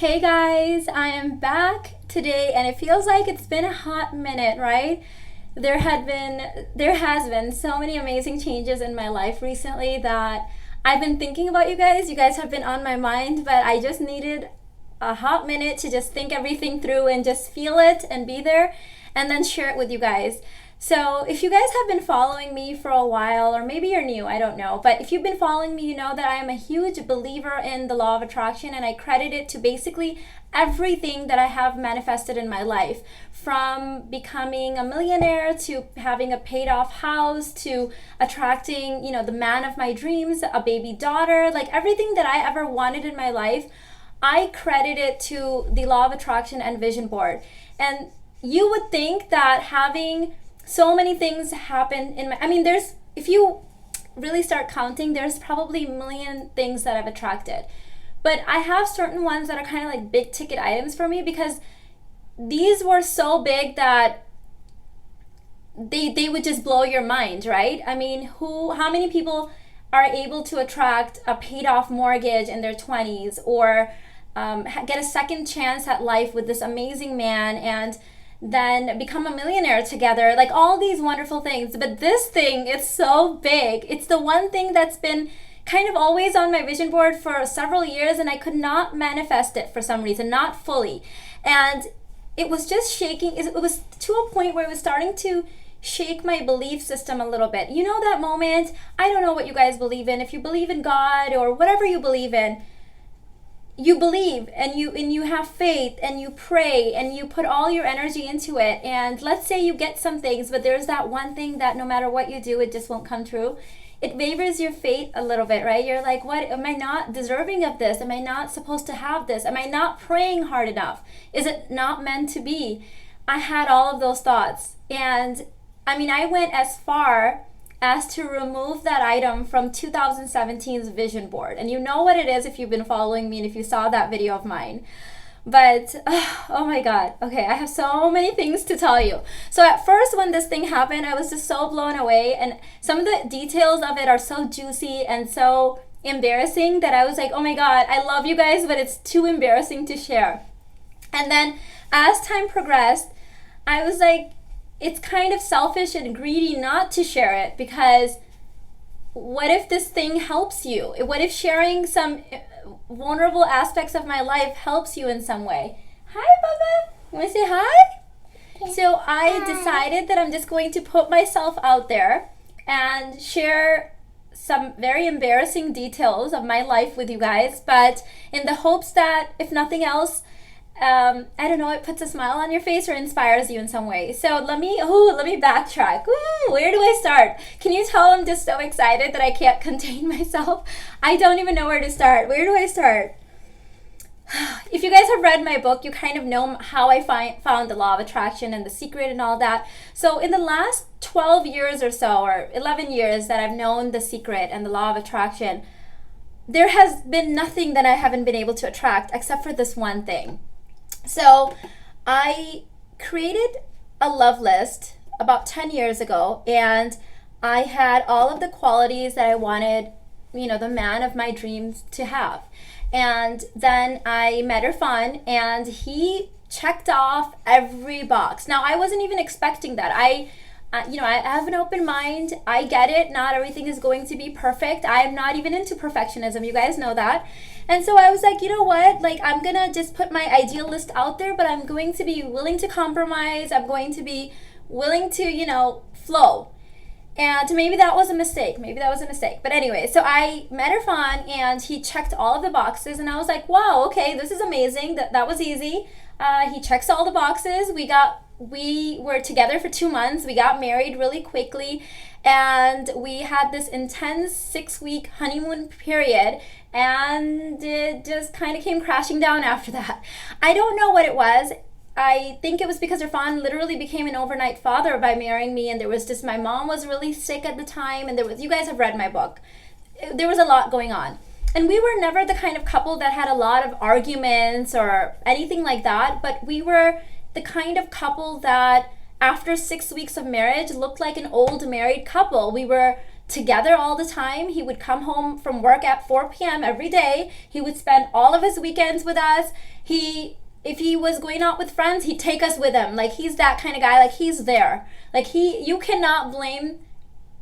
Hey guys, I am back today and it feels like it's been a hot minute, right? There has been so many amazing changes in my life recently that I've been thinking about you guys. You guys have been on my mind, but I just needed a hot minute to just think everything through and just feel it and be there and then share it with you guys. So, if you guys have been following me for a while, or maybe you're new, I don't know, but if you've been following me, you know that I am a huge believer in the law of attraction and I credit it to basically everything that I have manifested in my life. From becoming a millionaire to having a paid off house to attracting, the man of my dreams, a baby daughter, like everything that I ever wanted in my life, I credit it to the law of attraction and vision board. And you would think that having so many things happen there's, if you really start counting, there's probably a million things that I've attracted. But I have certain ones that are kind of like big ticket items for me because these were so big that they would just blow your mind, right? How many people are able to attract a paid off mortgage in their 20s or get a second chance at life with this amazing man and then become a millionaire together, like all these wonderful things. But this thing, it's so big. It's the one thing that's been kind of always on my vision board for several years and I could not manifest it for some reason, not fully. And it was just shaking. It was to a point where it was starting to shake my belief system a little bit. You know that moment? I don't know what you guys believe in. If you believe in God or whatever you believe in, you believe and you have faith and you pray and you put all your energy into it, and let's say you get some things, but there's that one thing that no matter what you do, it just won't come true. It wavers your faith a little bit, right? You're like, what, am I not deserving of this? Am I not supposed to have this? Am I not praying hard enough? Is it not meant to be? I had all of those thoughts, and I went as far as to remove that item from 2017's vision board. And you know what it is if you've been following me and if you saw that video of mine. But, oh my God. Okay, I have so many things to tell you. So at first when this thing happened, I was just so blown away. And some of the details of it are so juicy and so embarrassing that I was like, oh my God, I love you guys, but it's too embarrassing to share. And then as time progressed, I was like, it's kind of selfish and greedy not to share it, because what if this thing helps you? What if sharing some vulnerable aspects of my life helps you in some way? Hi, Baba. Want to say hi? So I decided that I'm just going to put myself out there and share some very embarrassing details of my life with you guys, but in the hopes that, if nothing else, I don't know, it puts a smile on your face or inspires you in some way. So let me backtrack. Where do I start? Can you tell I'm just so excited that I can't contain myself? I don't even know where to start. Where do I start? If you guys have read my book, you kind of know how I found the law of attraction and the secret and all that. So in the last 12 years or so, or 11 years that I've known the secret and the law of attraction, there has been nothing that I haven't been able to attract except for this one thing. So I created a love list about 10 years ago, and I had all of the qualities that I wanted, the man of my dreams to have. And then I met Irfan, and he checked off every box. Now, I wasn't even expecting that. I have an open mind. I get it. Not everything is going to be perfect. I'm not even into perfectionism. You guys know that. And so I was like, you know what? Like, I'm going to just put my ideal list out there, but I'm going to be willing to compromise. I'm going to be willing to, flow. And maybe that was a mistake. But anyway, so I met Irfan and he checked all of the boxes and I was like, wow, okay, this is amazing. That was easy. He checks all the boxes. We were together for 2 months. We got married really quickly and we had this intense 6-week honeymoon period, and it just kind of came crashing down after that. I don't know what it was. I think it was because Irfan literally became an overnight father by marrying me, and there was just, my mom was really sick at the time, and you guys have read my book. There was a lot going on. And we were never the kind of couple that had a lot of arguments or anything like that, but we were the kind of couple that after 6 weeks of marriage looked like an old married couple. We were together all the time. He would come home from work at 4 p.m. every day. He would spend all of his weekends with us. If he was going out with friends, he'd take us with him. Like, he's that kind of guy. Like, he's there. Like, you cannot blame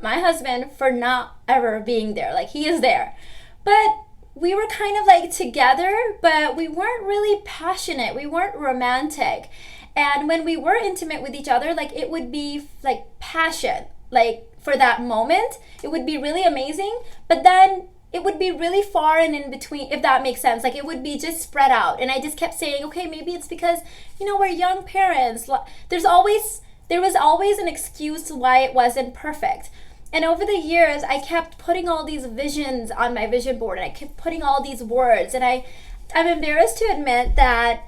my husband for not ever being there. Like, he is there. But we were kind of like together, but we weren't really passionate. We weren't romantic. And when we were intimate with each other, like, it would be like passion. Like, for that moment, it would be really amazing. But then it would be really far and in between, if that makes sense. Like, it would be just spread out. And I just kept saying, okay, maybe it's because, we're young parents. There was always an excuse why it wasn't perfect. And over the years, I kept putting all these visions on my vision board, and I kept putting all these words. And I'm embarrassed to admit that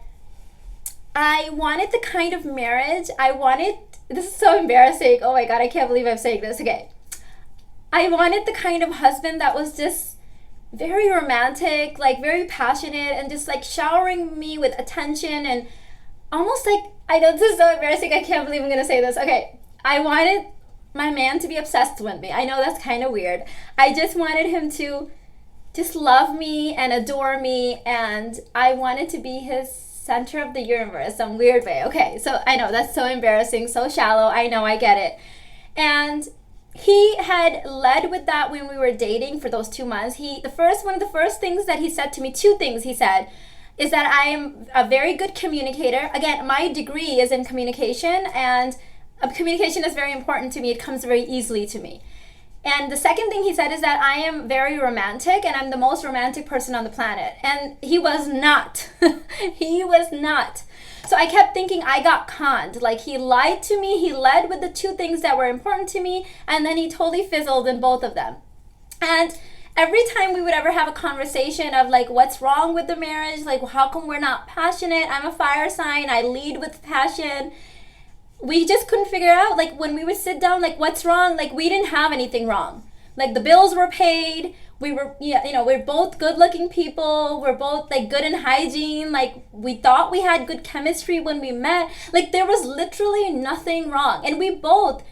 I wanted the kind of marriage this is so embarrassing. Oh my God, I can't believe I'm saying this. Okay. I wanted the kind of husband that was just very romantic, like very passionate, and just like showering me with attention, and almost like, I know this is so embarrassing, I can't believe I'm gonna say this. Okay, I wanted my man to be obsessed with me. I know that's kind of weird. I just wanted him to just love me and adore me, and I wanted to be his center of the universe, some weird way. Okay, so I know that's so embarrassing, so shallow. I know, I get it. And he had led with that when we were dating for those 2 months. One of the first things that he said to me, 2 things he said, is that I am a very good communicator. Again, my degree is in communication, and communication is very important to me. It comes very easily to me. And the second thing he said is that I am very romantic, and I'm the most romantic person on the planet. And he was not. He was not. So I kept thinking I got conned. Like, he lied to me. He led with the 2 things that were important to me, and then he totally fizzled in both of them. And every time we would ever have a conversation of like, what's wrong with the marriage? Like, how come we're not passionate? I'm a fire sign. I lead with passion. We just couldn't figure out, like, when we would sit down, like, what's wrong? Like, we didn't have anything wrong. Like, the bills were paid. We were, we're both good looking people. We're both like good in hygiene. Like, we thought we had good chemistry when we met. Like, there was literally nothing wrong. And we both,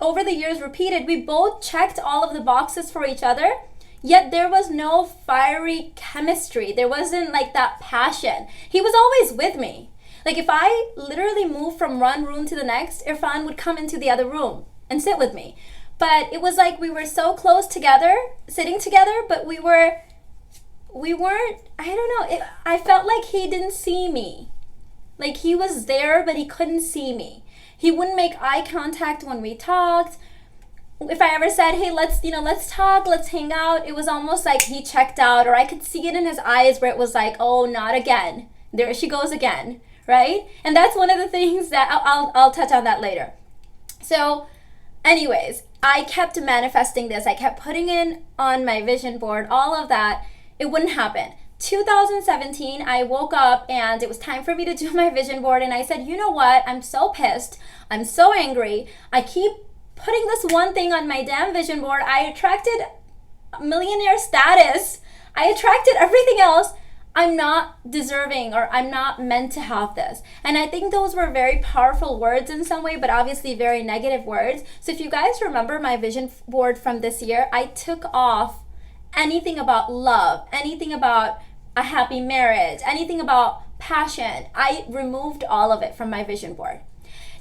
over the years repeated, we both checked all of the boxes for each other. Yet there was no fiery chemistry. There wasn't like that passion. He was always with me. Like, if I literally moved from one room to the next, Irfan would come into the other room and sit with me. But it was like we were so close together, sitting together, but we weren't, I don't know, I felt like he didn't see me. Like, he was there, but he couldn't see me. He wouldn't make eye contact when we talked. If I ever said, hey, let's talk, let's hang out, it was almost like he checked out, or I could see it in his eyes where it was like, oh, not again. There she goes again, right? And that's one of the things that I'll touch on that later. So anyways, I kept manifesting this. I kept putting in on my vision board, all of that. It wouldn't happen. 2017, I woke up and it was time for me to do my vision board. And I said, you know what? I'm so pissed. I'm so angry. I keep putting this one thing on my damn vision board. I attracted millionaire status. I attracted everything else. I'm not deserving, or I'm not meant to have this. And I think those were very powerful words in some way, but obviously very negative words. So if you guys remember my vision board from this year, I took off anything about love, anything about a happy marriage, anything about passion. I removed all of it from my vision board.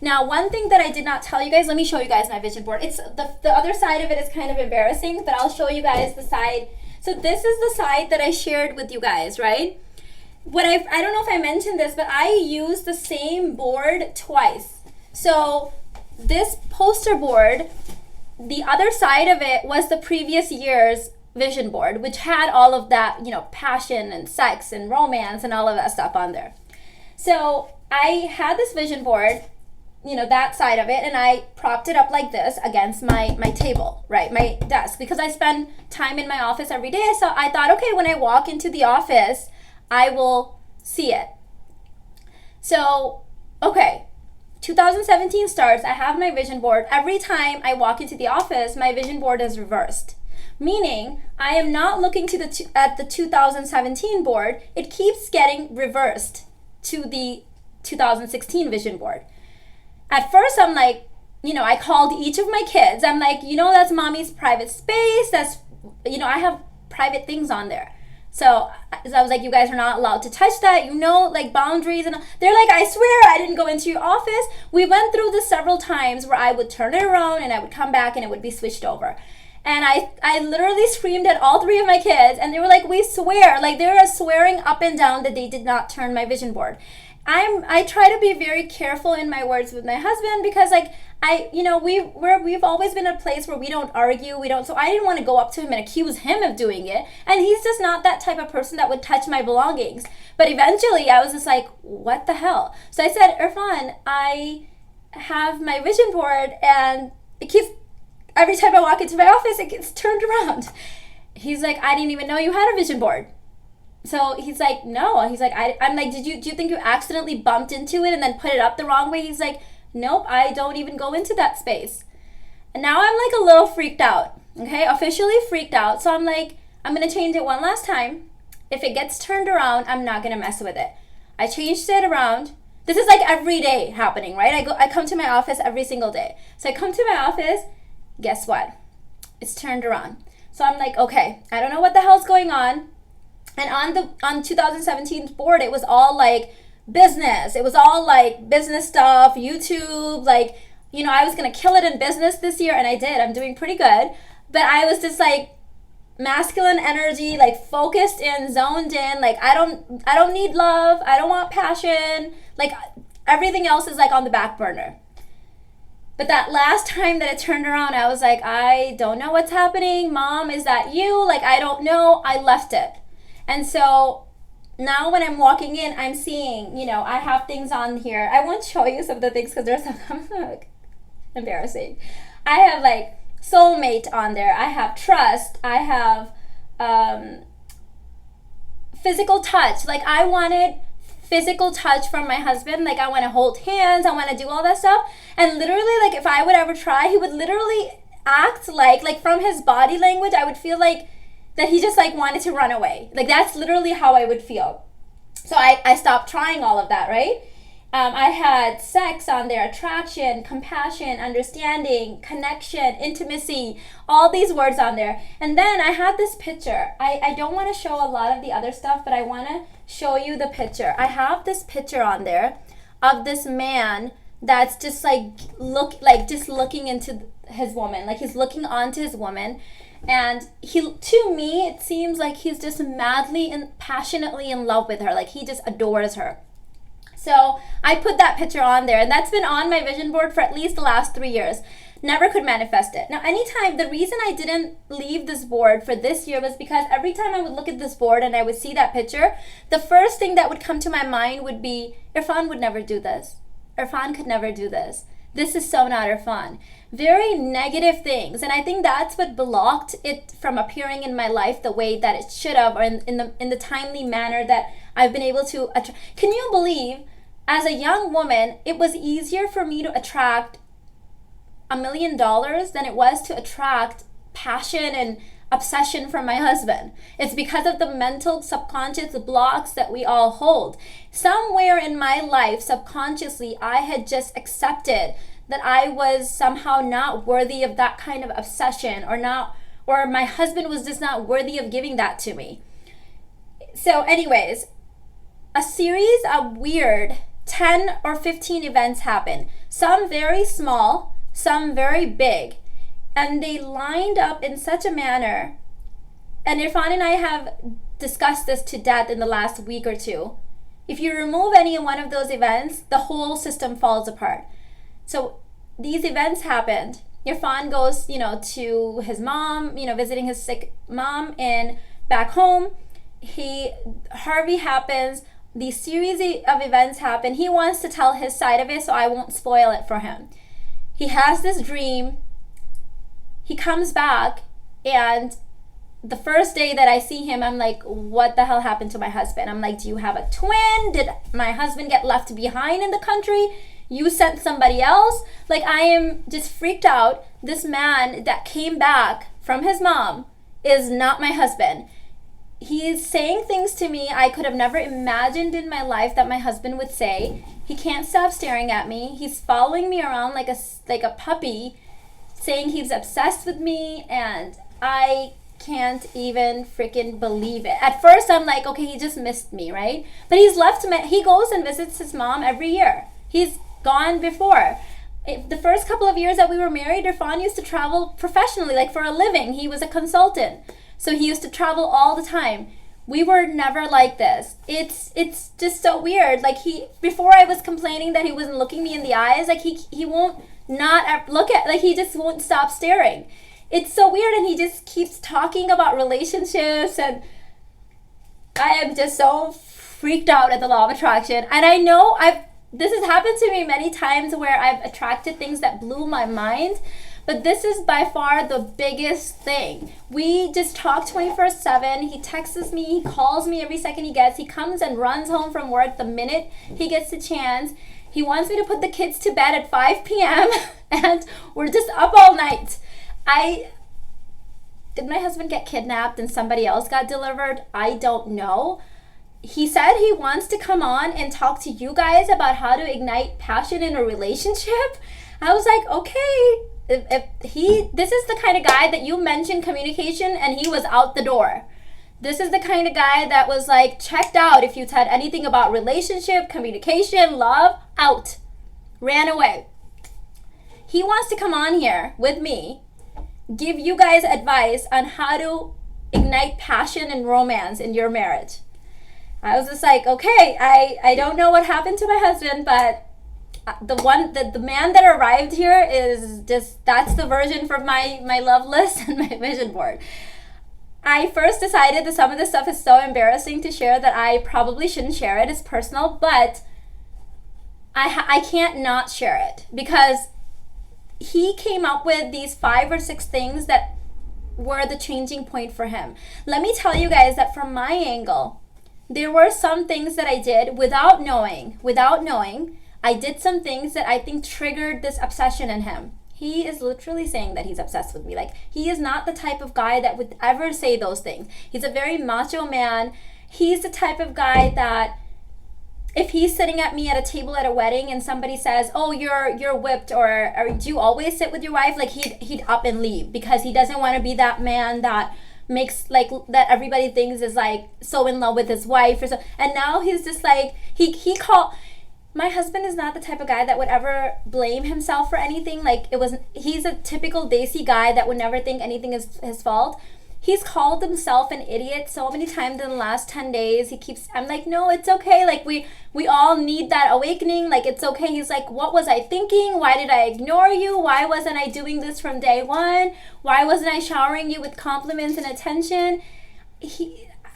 Now, one thing that I did not tell you guys, let me show you guys my vision board. It's the other side of it is kind of embarrassing, but I'll show you guys the side. So this is the side that I shared with you guys, right? I don't know if I mentioned this, but I used the same board twice. So this poster board, the other side of it was the previous year's vision board, which had all of that, passion and sex and romance and all of that stuff on there. So I had this vision board, that side of it, and I propped it up like this against my table, right, my desk, because I spend time in my office every day. So I thought, okay, when I walk into the office, I will see it. So, okay, 2017 starts, I have my vision board. Every time I walk into the office, my vision board is reversed. Meaning, I am not looking at the 2017 board. It keeps getting reversed to the 2016 vision board. At first, I'm like, I called each of my kids. I'm like, that's mommy's private space. I have private things on there. So I was like, you guys are not allowed to touch that, like boundaries. And they're like, I swear I didn't go into your office. We went through this several times where I would turn it around and I would come back and it would be switched over. And I literally screamed at all three of my kids, and they were like, we swear. Like, they were swearing up and down that they did not turn my vision board. I try to be very careful in my words with my husband, because like we've always been a place where we don't argue, so I didn't want to go up to him and accuse him of doing it, and he's just not that type of person that would touch my belongings. But eventually I was just like, what the hell? So I said, Irfan, I have my vision board and it keeps, every time I walk into my office it gets turned around. He's like, I didn't even know you had a vision board. So he's like, no. He's like, I'm like, do you think you accidentally bumped into it and then put it up the wrong way? He's like, nope, I don't even go into that space. And now I'm like a little freaked out, okay? Officially freaked out. So I'm like, I'm going to change it one last time. If it gets turned around, I'm not going to mess with it. I changed it around. This is like every day happening, right? I come to my office every single day. So I come to my office, guess what? It's turned around. So I'm like, okay, I don't know what the hell's going on. And on 2017's board, it was all like business. It was all like business stuff, YouTube, like, I was going to kill it in business this year, and I did. I'm doing pretty good. But I was just like masculine energy, like focused in, zoned in, like I don't need love. I don't want passion. Like everything else is like on the back burner. But that last time that it turned around, I was like, I don't know what's happening. Mom, is that you? Like, I don't know. I left it. And so now when I'm walking in, I'm seeing, I have things on here. I won't show you some of the things because there's some embarrassing. I have like soulmate on there. I have trust. I have physical touch. Like, I wanted physical touch from my husband. Like, I want to hold hands. I want to do all that stuff. And literally, like, if I would ever try, he would literally act like from his body language, I would feel like that he just like wanted to run away. Like, that's literally how I would feel. So I stopped trying all of that, right? I had sex on there, attraction, compassion, understanding, connection, intimacy, all these words on there. And then I had this picture. I don't want to show a lot of the other stuff, but I want to show you the picture. I have this picture on there of this man that's just just looking into his woman. Like, he's looking onto his woman. And to me, it seems like he's just madly and passionately in love with her. Like, he just adores her. So I put that picture on there, and that's been on my vision board for at least the last 3 years. Never could manifest it. Now, the reason I didn't leave this board for this year was because every time I would look at this board and I would see that picture, the first thing that would come to my mind would be, Irfan would never do this. Irfan could never do this. This is so not Irfan. Very negative things. And I think that's what blocked it from appearing in my life the way that it should have, or in the timely manner that I've been able to attract. Can you believe, as a young woman, it was easier for me to attract $1 million than it was to attract passion and obsession from my husband? It's because of the mental subconscious blocks that we all hold. Somewhere in my life, subconsciously, I had just accepted that I was somehow not worthy of that kind of obsession, or my husband was just not worthy of giving that to me. So anyways, a series of weird 10 or 15 events happen. Some very small, some very big. And they lined up in such a manner. And Irfan and I have discussed this to death in the last week or two. If you remove any one of those events, the whole system falls apart. So these events happened. Irfan goes, to his mom, visiting his sick mom and back home. Harvey happens. These series of events happen. He wants to tell his side of it, so I won't spoil it for him. He has this dream. He comes back, and the first day that I see him, I'm like, what the hell happened to my husband? I'm like, do you have a twin? Did my husband get left behind in the country? You sent somebody else? Like, I am just freaked out. This man that came back from his mom is not my husband. He's saying things to me I could have never imagined in my life that my husband would say. He can't stop staring at me. He's following me around like a puppy, saying he's obsessed with me, and I can't even freaking believe it. At first, I'm like, okay, he just missed me, right? But he's left me. He goes and visits his mom every year. He's gone before. The first couple of years that we were married, Irfan used to travel professionally, like for a living. He was a consultant. So he used to travel all the time. We were never like this. It's just so weird. Like before I was complaining that he wasn't looking me in the eyes, like he won't not look at, like he just won't stop staring. It's so weird, and he just keeps talking about relationships, and I am just so freaked out at the law of attraction. And I know this has happened to me many times where I've attracted things that blew my mind, but this is by far the biggest thing. We just talk 24/7. He texts me, he calls me every second he gets. He comes and runs home from work the minute he gets the chance. He wants me to put the kids to bed at 5 p.m. and we're just up all night. Did my husband get kidnapped and somebody else got delivered? I don't know. He said he wants to come on and talk to you guys about how to ignite passion in a relationship. I was like, okay, this is the kind of guy that you mentioned communication and he was out the door. This is the kind of guy that was like checked out. If you said anything about relationship, communication, love, out, ran away. He wants to come on here with me, give you guys advice on how to ignite passion and romance in your marriage. I was just like, okay, I don't know what happened to my husband, but the man that arrived here is just, that's the version for my love list and my vision board. I first decided that some of this stuff is so embarrassing to share that I probably shouldn't share it. It's personal, but I can't not share it because he came up with these 5 or 6 things that were the changing point for him. Let me tell you guys that from my angle, there were some things that I did without knowing. I did some things that I think triggered this obsession in him. He is literally saying that he's obsessed with me. Like, he is not the type of guy that would ever say those things. He's a very macho man. He's the type of guy that if he's sitting at me at a table at a wedding and somebody says, oh, you're whipped, or do you always sit with your wife? Like, he'd up and leave because he doesn't want to be that man that makes, like, that everybody thinks is like so in love with his wife or so. And now he's just like, my husband is not the type of guy that would ever blame himself for anything. Like, he's a typical Desi guy that would never think anything is his fault. He's called himself an idiot so many times in the last 10 days. I'm like, no, it's okay. Like, we all need that awakening. Like, it's okay. He's like, what was I thinking? Why did I ignore you? Why wasn't I doing this from day one? Why wasn't I showering you with compliments and attention?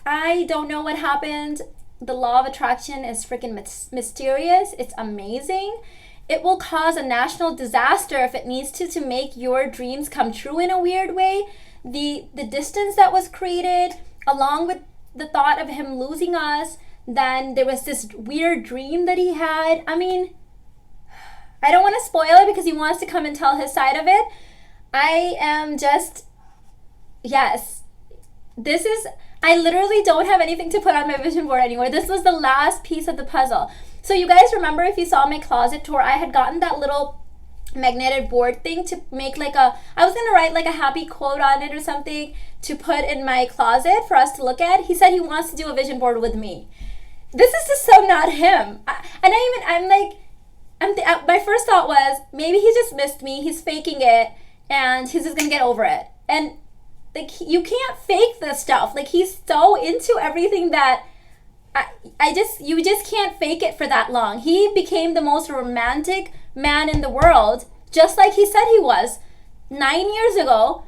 I don't know what happened. The law of attraction is freaking mysterious. It's amazing. It will cause a national disaster if it needs to make your dreams come true in a weird way. The distance that was created, along with the thought of him losing us, then there was this weird dream that he had. I mean, I don't want to spoil it because he wants to come and tell his side of it. I am just, yes, I literally don't have anything to put on my vision board anymore. This was the last piece of the puzzle. So you guys remember, if you saw my closet tour, I had gotten that little magnetic board thing to make I was going to write like a happy quote on it or something to put in my closet for us to look at. He said he wants to do a vision board with me. This is just so not him. My first thought was, maybe he just missed me, he's faking it, and he's just going to get over it. And like, you can't fake this stuff. Like, he's so into everything that you just can't fake it for that long. He became the most romantic man in the world, just like he said he was 9 years ago.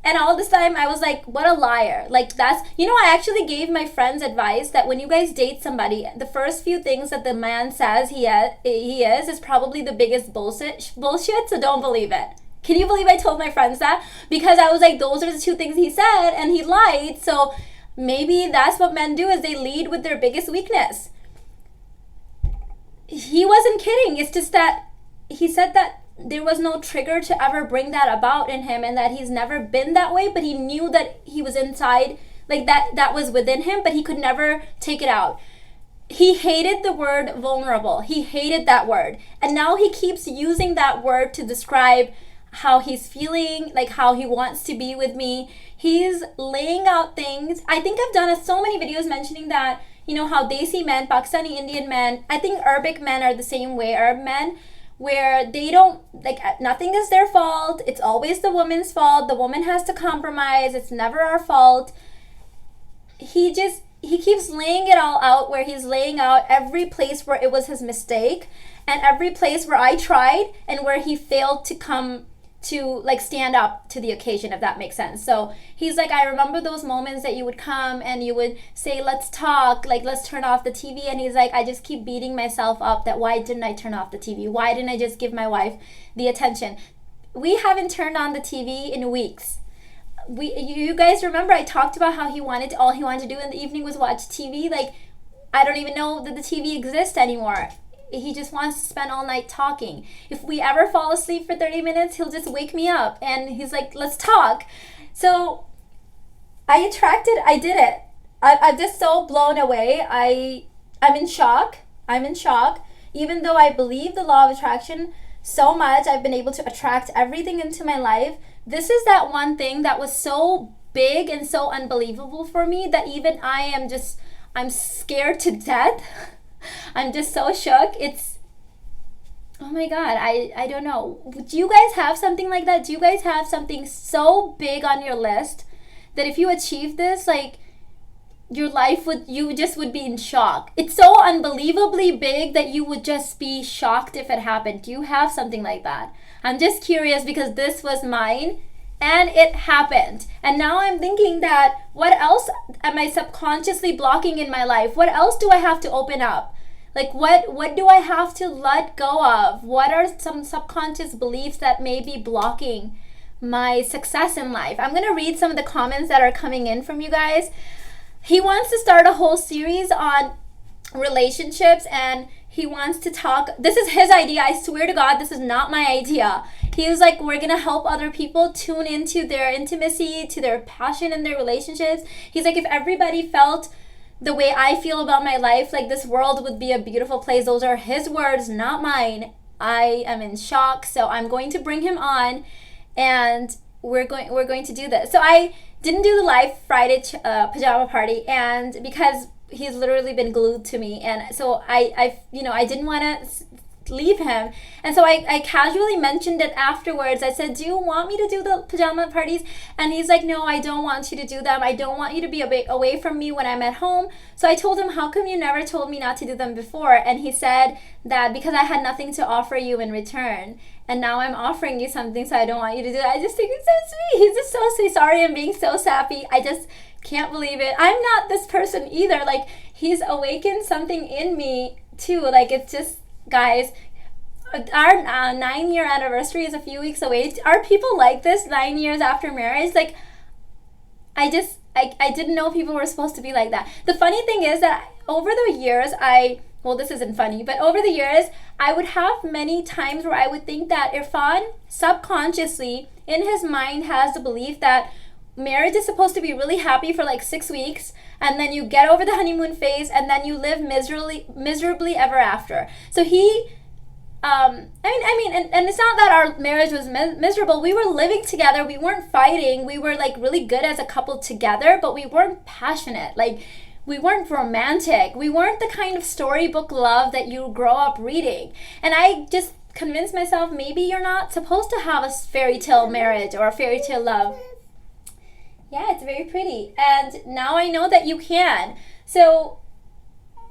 And all this time I was like, what a liar. Like, I actually gave my friends advice that when you guys date somebody, the first few things that the man says he is probably the biggest bullshit, so don't believe it. Can you believe I told my friends that? Because I was like, those are the 2 things he said, and he lied. So maybe that's what men do, is they lead with their biggest weakness. He wasn't kidding. It's just that he said that there was no trigger to ever bring that about in him, and that he's never been that way, but he knew that he was inside, like that was within him, but he could never take it out. He hated the word vulnerable. He hated that word. And now he keeps using that word to describe how he's feeling, like how he wants to be with me. He's laying out things. I think I've done so many videos mentioning that, you know, how Desi men, Pakistani Indian men, I think Arabic men are the same way, Arab men, where they don't, like, nothing is their fault. It's always the woman's fault. The woman has to compromise. It's never our fault. He keeps laying it all out, where he's laying out every place where it was his mistake and every place where I tried and where he failed to come to, like, stand up to the occasion, if that makes sense. So he's like, I remember those moments that you would come and you would say, let's talk, like, let's turn off the TV. And he's like, I just keep beating myself up that why didn't I turn off the TV? Why didn't I just give my wife the attention? We haven't turned on the TV in weeks. You guys remember I talked about how all he wanted to do in the evening was watch TV. Like, I don't even know that the TV exists anymore. He just wants to spend all night talking. If we ever fall asleep for 30 minutes, he'll just wake me up and he's like, let's talk. So I did it. I'm just so blown away. I'm in shock. Even though I believe the law of attraction so much, I've been able to attract everything into my life. This is that one thing that was so big and so unbelievable for me that even I'm scared to death. I'm just so shook. Oh my God, I don't know. Do you guys have something like that? Do you guys have something so big on your list that if you achieve this, like, your life you just would be in shock? It's so unbelievably big that you would just be shocked if it happened. Do you have something like that? I'm just curious because this was mine and it happened. And now I'm thinking that what else am I subconsciously blocking in my life? What else do I have to open up? Like, what do I have to let go of? What are some subconscious beliefs that may be blocking my success in life? I'm going to read some of the comments that are coming in from you guys. He wants to start a whole series on relationships and he wants to talk. This is his idea. I swear to God, this is not my idea. He was like, we're going to help other people tune into their intimacy, to their passion in their relationships. He's like, if everybody felt the way I feel about my life, like, this world would be a beautiful place. Those are his words, not mine. I am in shock. So I'm going to bring him on and we're going to do this. So I didn't do the live Friday pajama party, and because he's literally been glued to me, and so I didn't want to leave him, and so I casually mentioned it afterwards. I said, do you want me to do the pajama parties? And he's like, no, I don't want you to do them. I don't want you to be away from me when I'm at home. So I told him, how come you never told me not to do them before? And he said that because I had nothing to offer you in return, and now I'm offering you something, so I don't want you to do it. I just think it's so sweet. He's just so sweet. Sorry, I'm being so sappy. I just can't believe it. I'm not this person either. Like, he's awakened something in me too. Like, it's just, guys, our 9-year anniversary is a few weeks away. Are people like this 9 years after marriage? Like, I didn't know people were supposed to be like that. The funny thing is that over the years, well, this isn't funny, but over the years, I would have many times where I would think that Irfan subconsciously in his mind has the belief that marriage is supposed to be really happy for like 6 weeks, and then you get over the honeymoon phase, and then you live miserably ever after. So he, and it's not that our marriage was miserable. We were living together. We weren't fighting. We were like really good as a couple together, but we weren't passionate. Like, we weren't romantic. We weren't the kind of storybook love that you grow up reading. And I just convinced myself, maybe you're not supposed to have a fairy tale marriage or a fairy tale love. Yeah, it's very pretty. And now I know that you can. So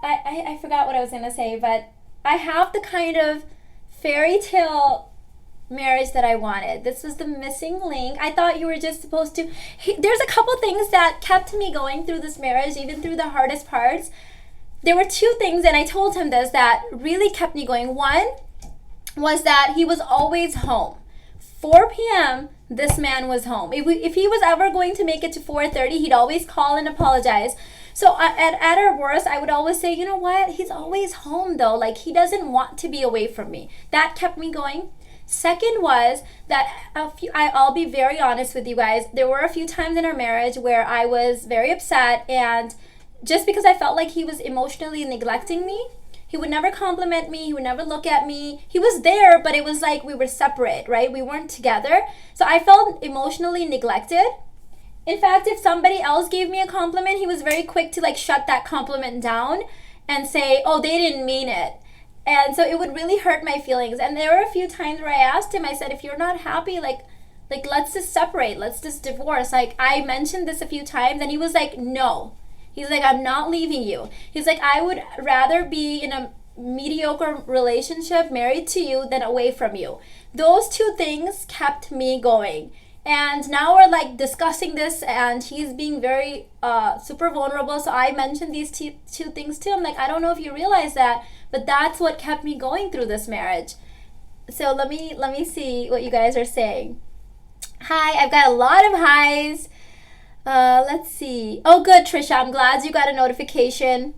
I forgot what I was going to say, but I have the kind of fairy tale marriage that I wanted. This was the missing link. I thought you were just supposed to... There's a couple things that kept me going through this marriage, even through the hardest parts. There were 2 things, and I told him this, that really kept me going. One was that he was always home. 4 p.m., this man was home. If he was ever going to make it to 4:30, he'd always call and apologize. So at our worst, I would always say, you know what? He's always home, though. Like, he doesn't want to be away from me. That kept me going. Second was that I'll be very honest with you guys. There were a few times in our marriage where I was very upset and just because I felt like he was emotionally neglecting me. He would never compliment me. He would never look at me. He was there, but it was like we were separate, right? We weren't together. So I felt emotionally neglected. In fact, if somebody else gave me a compliment, he was very quick to like shut that compliment down and say, oh, they didn't mean it. And so it would really hurt my feelings. And there were a few times where I asked him, I said, if you're not happy, like let's just separate. Let's just divorce. Like, I mentioned this a few times and he was like, no. He's like, I'm not leaving you. He's like, I would rather be in a mediocre relationship married to you than away from you. Those two things kept me going. And now we're like discussing this and he's being very super vulnerable. So I mentioned these two things to him. Like, I don't know if you realize that, but that's what kept me going through this marriage. So let me see what you guys are saying. Hi, I've got a lot of highs. Let's see. Oh, good, Trisha. I'm glad you got a notification.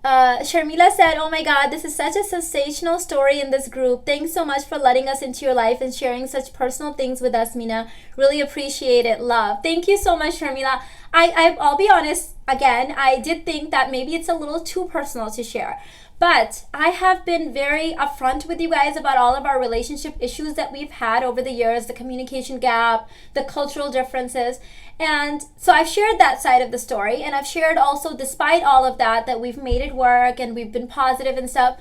Sharmila said, oh my God, this is such a sensational story in this group. Thanks so much for letting us into your life and sharing such personal things with us, Mina. Really appreciate it. Love. Thank you so much, Sharmila. I'll be honest, again, I did think that maybe it's a little too personal to share. But I have been very upfront with you guys about all of our relationship issues that we've had over the years, the communication gap, the cultural differences. And so I've shared that side of the story. And I've shared also, despite all of that, that we've made it work and we've been positive and stuff.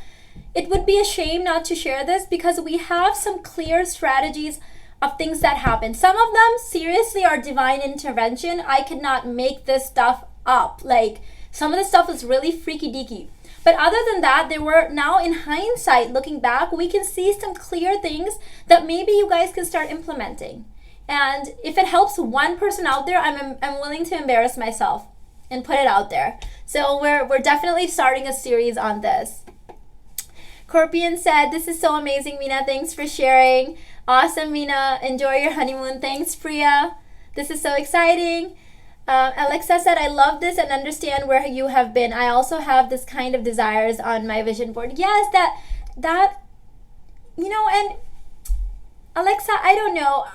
It would be a shame not to share this because we have some clear strategies of things that happen. Some of them seriously are divine intervention. I could not make this stuff up. Like, some of the stuff is really freaky deaky. But other than that, there were, now in hindsight, looking back, we can see some clear things that maybe you guys can start implementing. And if it helps one person out there, I'm willing to embarrass myself and put it out there. So we're definitely starting a series on this. Corpian said, this is so amazing, Mina. Thanks for sharing. Awesome, Mina. Enjoy your honeymoon. Thanks, Priya. This is so exciting. Alexa said, I love this and understand where you have been. I also have this kind of desires on my vision board. Yes, that, you know, and Alexa, I don't know.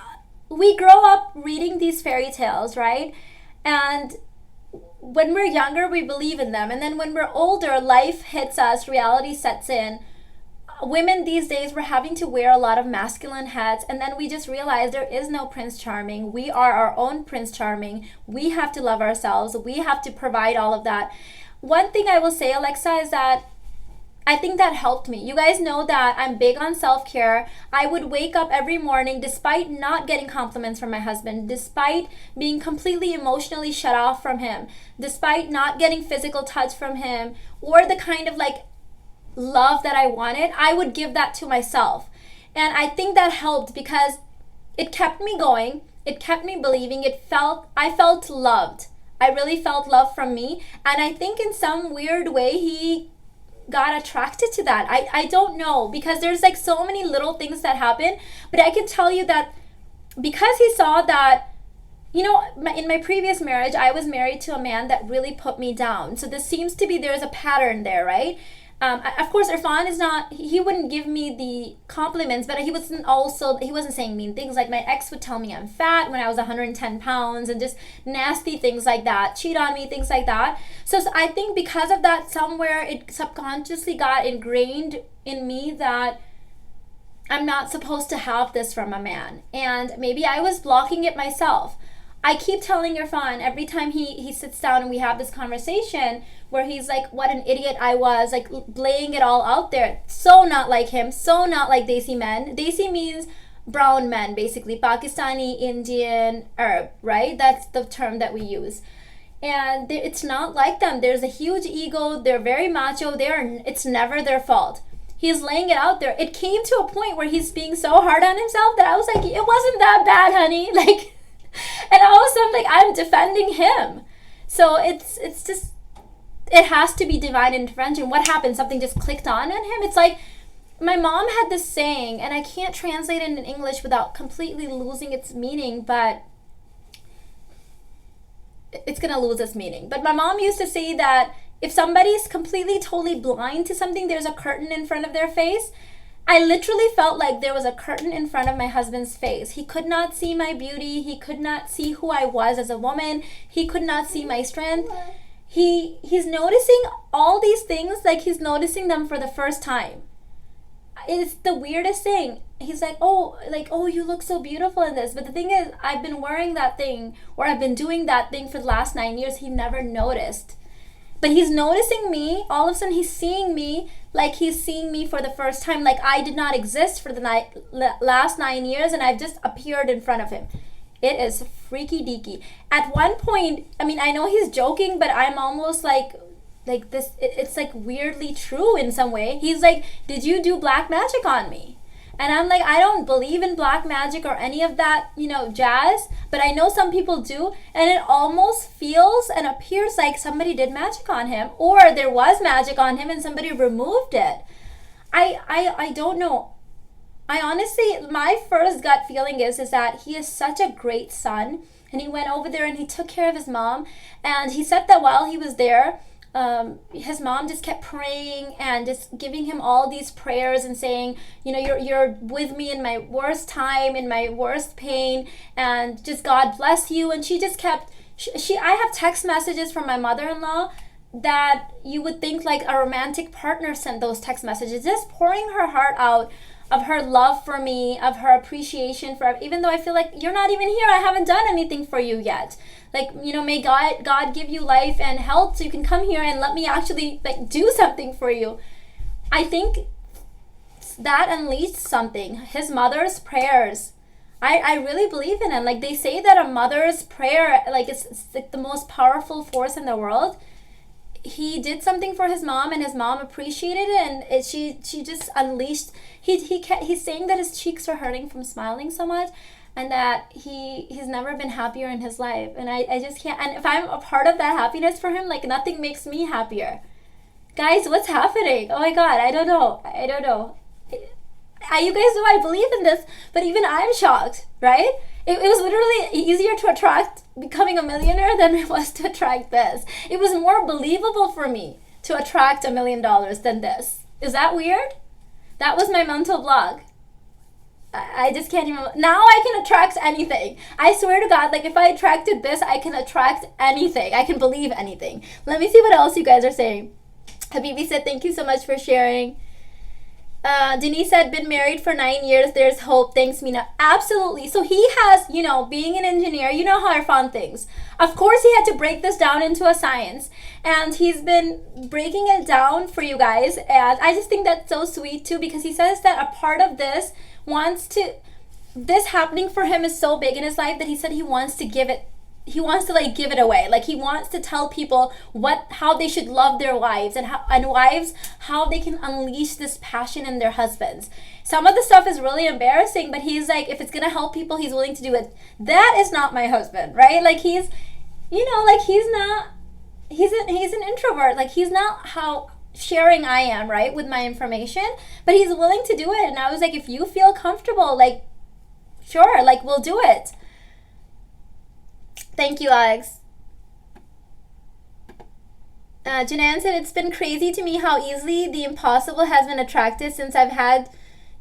We grow up reading these fairy tales, right? And when we're younger, we believe in them. And then when we're older, life hits us, reality sets in. Women these days, we're having to wear a lot of masculine hats, and then we just realize there is no Prince Charming. We are our own Prince Charming. We have to love ourselves. We have to provide all of that. One thing I will say, Alexa, is that I think that helped me. You guys know that I'm big on self-care. I would wake up every morning despite not getting compliments from my husband, despite being completely emotionally shut off from him, despite not getting physical touch from him, or the kind of like love that I wanted, I would give that to myself. And I think that helped because it kept me going. It kept me believing. I felt loved. I really felt love from me. And I think in some weird way, he got attracted to that. I don't know, because there's like so many little things that happen. But I can tell you that because he saw that, you know, in my previous marriage, I was married to a man that really put me down. So this seems to be, there's a pattern there, right? Of course, Irfan is not, he wouldn't give me the compliments, but he wasn't saying mean things. Like, my ex would tell me I'm fat when I was 110 pounds and just nasty things like that, cheat on me, things like that. So I think because of that, somewhere it subconsciously got ingrained in me that I'm not supposed to have this from a man. And maybe I was blocking it myself. I keep telling Irfan every time he sits down and we have this conversation where he's like, what an idiot I was, like laying it all out there. So not like him, so not like Desi men. Desi means brown men, basically. Pakistani, Indian, Arab, right? That's the term that we use. And it's not like them. There's a huge ego. They're very macho. It's never their fault. He's laying it out there. It came to a point where he's being so hard on himself that I was like, it wasn't that bad, honey. Like, and all of a sudden, like, I'm defending him. So it's just, it has to be divine intervention. What happened? Something just clicked on in him. It's like, my mom had this saying, and I can't translate it in English without completely losing its meaning, but it's going to lose its meaning. But my mom used to say that if somebody's completely, totally blind to something, there's a curtain in front of their face. I literally felt like there was a curtain in front of my husband's face. He could not see my beauty. He could not see who I was as a woman. He could not see my strength. he's noticing all these things like he's noticing them for the first time. It's the weirdest thing. He's like, oh, you look so beautiful in this. But the thing is, I've been wearing that thing, or I've been doing that thing for the last 9 years. He never noticed. But he's noticing me. All of a sudden, he's seeing me like he's seeing me for the first time. Like I did not exist for the last 9 years, and I've just appeared in front of him. It is freaky deaky. At one point, I mean, I know he's joking, but I'm almost like this, it's like weirdly true in some way. He's like, did you do black magic on me? And I'm like, I don't believe in black magic or any of that, jazz, but I know some people do, and it almost feels and appears like somebody did magic on him, or there was magic on him and somebody removed it. I don't know. I honestly, my first gut feeling is that he is such a great son, and he went over there and he took care of his mom, and he said that while he was there, his mom just kept praying and just giving him all these prayers and saying, you're with me in my worst time, in my worst pain, and just God bless you. And she just kept, I have text messages from my mother-in-law that you would think like a romantic partner sent those text messages, just pouring her heart out of her love for me, of her appreciation for, even though I feel like you're not even here, I haven't done anything for you yet. Like, may God give you life and health so you can come here and let me actually like do something for you. I think that unleashed something. His mother's prayers. I really believe in it. Like they say that a mother's prayer, like it's like the most powerful force in the world. He did something for his mom, and his mom appreciated it, and she just unleashed. He's saying that his cheeks are hurting from smiling so much, and that he's never been happier in his life. And I just can't. And if I'm a part of that happiness for him, like nothing makes me happier. Guys, what's happening? Oh my God, I don't know. You guys know I believe in this, but even I'm shocked, right? It was literally easier to attract becoming a millionaire than it was to attract this. It was more believable for me to attract $1 million than this. Is that weird? That was my mental block. I just can't even. Now I can attract anything. I swear to God, like if I attracted this, I can attract anything. I can believe anything. Let me see what else you guys are saying. Habibi said, thank you so much for sharing. Denise said, been married for 9 years. There's hope. Thanks, Mina. Absolutely. So he has, being an engineer, you know how Irfan thinks. Of course, he had to break this down into a science. And he's been breaking it down for you guys. And I just think that's so sweet, too, because he says that a part of this this happening for him is so big in his life that he said he wants to give it. He wants to give it away. Like he wants to tell people how they should love their wives, and wives how they can unleash this passion in their husbands. Some of the stuff is really embarrassing, but he's like, if it's gonna help people, he's willing to do it. That is not my husband, right? Like he's an introvert. Like he's not how sharing I am, right, with my information, but he's willing to do it. And I was like, if you feel comfortable, like sure, like we'll do it. Thank you, Alex. Janan said, it's been crazy to me how easily the impossible has been attracted since I've had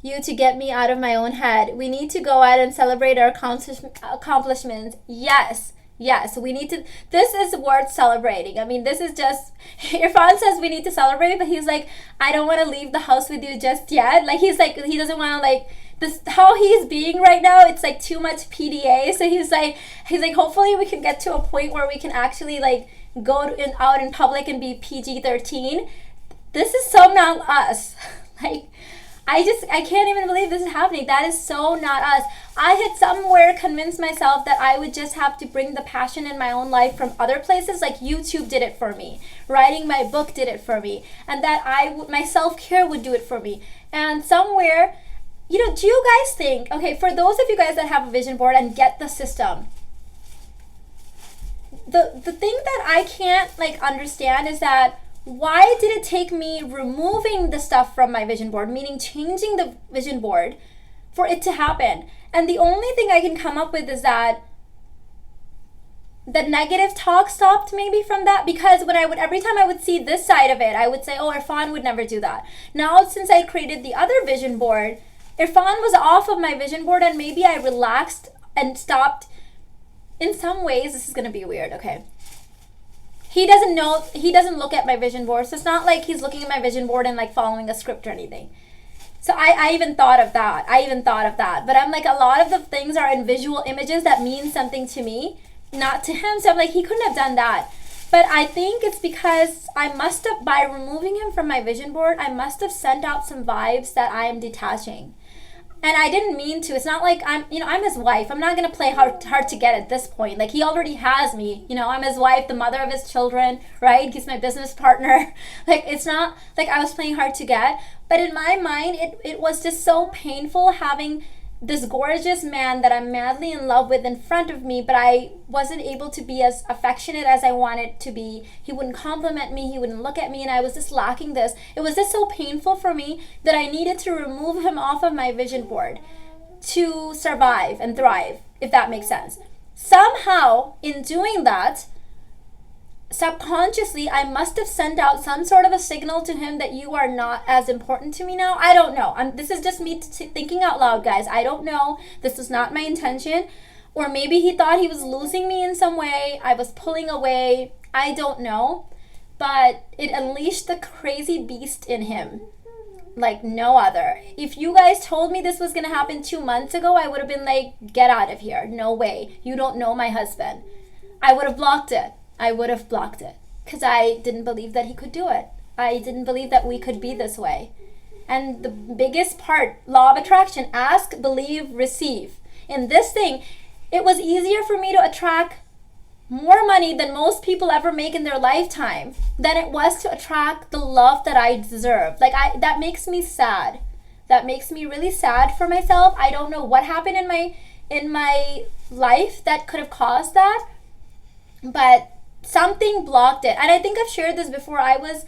you to get me out of my own head. We need to go out and celebrate our accomplishments. Yes, we need to. This is worth celebrating. I mean, this is just, Irfan says we need to celebrate, but he's like, I don't want to leave the house with you just yet. Like, he's like, he doesn't want to this, how he's being right now, it's like too much PDA. So he's like, hopefully we can get to a point where we can actually go out in public and be PG-13. This is so not us. I can't even believe this is happening. That is so not us. I had somewhere convinced myself that I would just have to bring the passion in my own life from other places, like YouTube did it for me. Writing my book did it for me. And that my self-care would do it for me. And somewhere, do you guys think, okay, for those of you guys that have a vision board and get the system, the thing that I can't understand is that why did it take me removing the stuff from my vision board, meaning changing the vision board, for it to happen? And the only thing I can come up with is that the negative talk stopped maybe from that, because every time I would see this side of it, I would say, oh, Irfan would never do that. Now, since I created the other vision board, Irfan was off of my vision board, and maybe I relaxed and stopped. In some ways, this is going to be weird, okay? he doesn't know, he doesn't look at my vision board. So it's not like he's looking at my vision board and like following a script or anything. So I even thought of that. But I'm like, a lot of the things are in visual images that mean something to me, not to him. So I'm like, he couldn't have done that. But I think it's because I must have, by removing him from my vision board, I must have sent out some vibes that I am detaching. And I didn't mean to. It's not like I'm his wife. I'm not going to play hard to get at this point. Like, he already has me. I'm his wife, the mother of his children, right? He's my business partner. Like, it's not like I was playing hard to get. But in my mind, it was just so painful having this gorgeous man that I'm madly in love with in front of me, but I wasn't able to be as affectionate as I wanted to be. He wouldn't compliment me, he wouldn't look at me, and I was just lacking this. It was just so painful for me that I needed to remove him off of my vision board to survive and thrive, if that makes sense. Somehow, in doing that, subconsciously, I must have sent out some sort of a signal to him that you are not as important to me now. I don't know. This is just me thinking out loud, guys. I don't know. This was not my intention. Or maybe he thought he was losing me in some way. I was pulling away. I don't know. But it unleashed the crazy beast in him like no other. If you guys told me this was going to happen 2 months ago, I would have been like, get out of here. No way. You don't know my husband. I would have blocked it. Because I didn't believe that he could do it. I didn't believe that we could be this way. And the biggest part, law of attraction, ask, believe, receive. In this thing, it was easier for me to attract more money than most people ever make in their lifetime than it was to attract the love that I deserve. Like, that makes me sad. That makes me really sad for myself. I don't know what happened in my life that could have caused that, but something blocked it. And I think I've shared this before. I was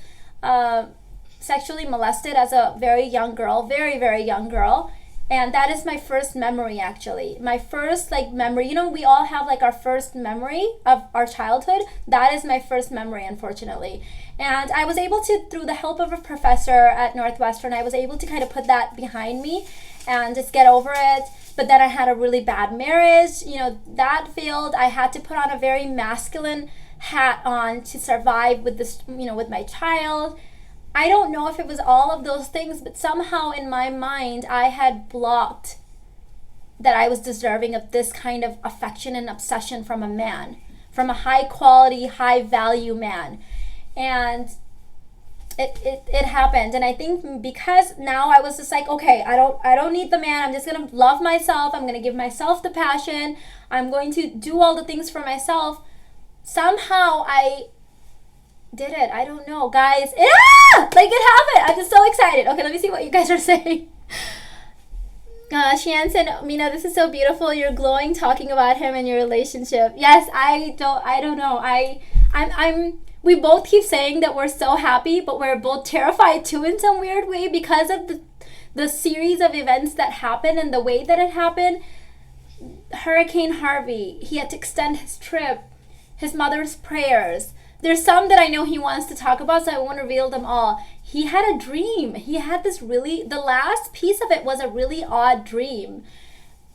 sexually molested as a very young girl, very, very young girl. And that is my first memory, actually. My first memory. We all have our first memory of our childhood. That is my first memory, unfortunately. And I was able to, through the help of a professor at Northwestern, I was able to kind of put that behind me and just get over it. But then I had a really bad marriage. That failed. I had to put on a very masculine hat on to survive with this, with my child. I don't know if it was all of those things, but somehow in my mind, I had blocked that I was deserving of this kind of affection and obsession from a man, from a high quality, high value man. And it happened. And I think because now I was just like, okay, I don't need the man. I'm just going to love myself. I'm going to give myself the passion. I'm going to do all the things for myself. Somehow I did it. I don't know, guys. It happened. I'm just so excited. Okay, let me see what you guys are saying. Shian said, Mina, this is so beautiful. You're glowing talking about him and your relationship. Yes, I don't know. We both keep saying that we're so happy, but we're both terrified too in some weird way because of the series of events that happened and the way that it happened. Hurricane Harvey, he had to extend his trip, his mother's prayers. There's some that I know he wants to talk about, so I won't reveal them all. He had a dream. He had the last piece of it was a really odd dream.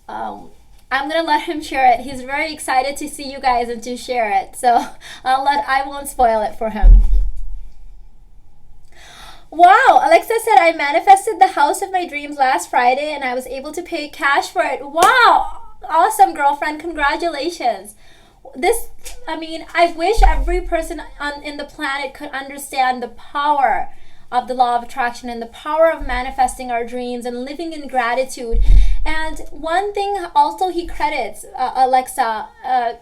I'm going to let him share it. He's very excited to see you guys and to share it. So I won't spoil it for him. Wow, Alexa said, I manifested the house of my dreams last Friday and I was able to pay cash for it. Wow, awesome, girlfriend. Congratulations. I wish every person in the planet could understand the power of the law of attraction and the power of manifesting our dreams and living in gratitude. And one thing also he credits, Alexa,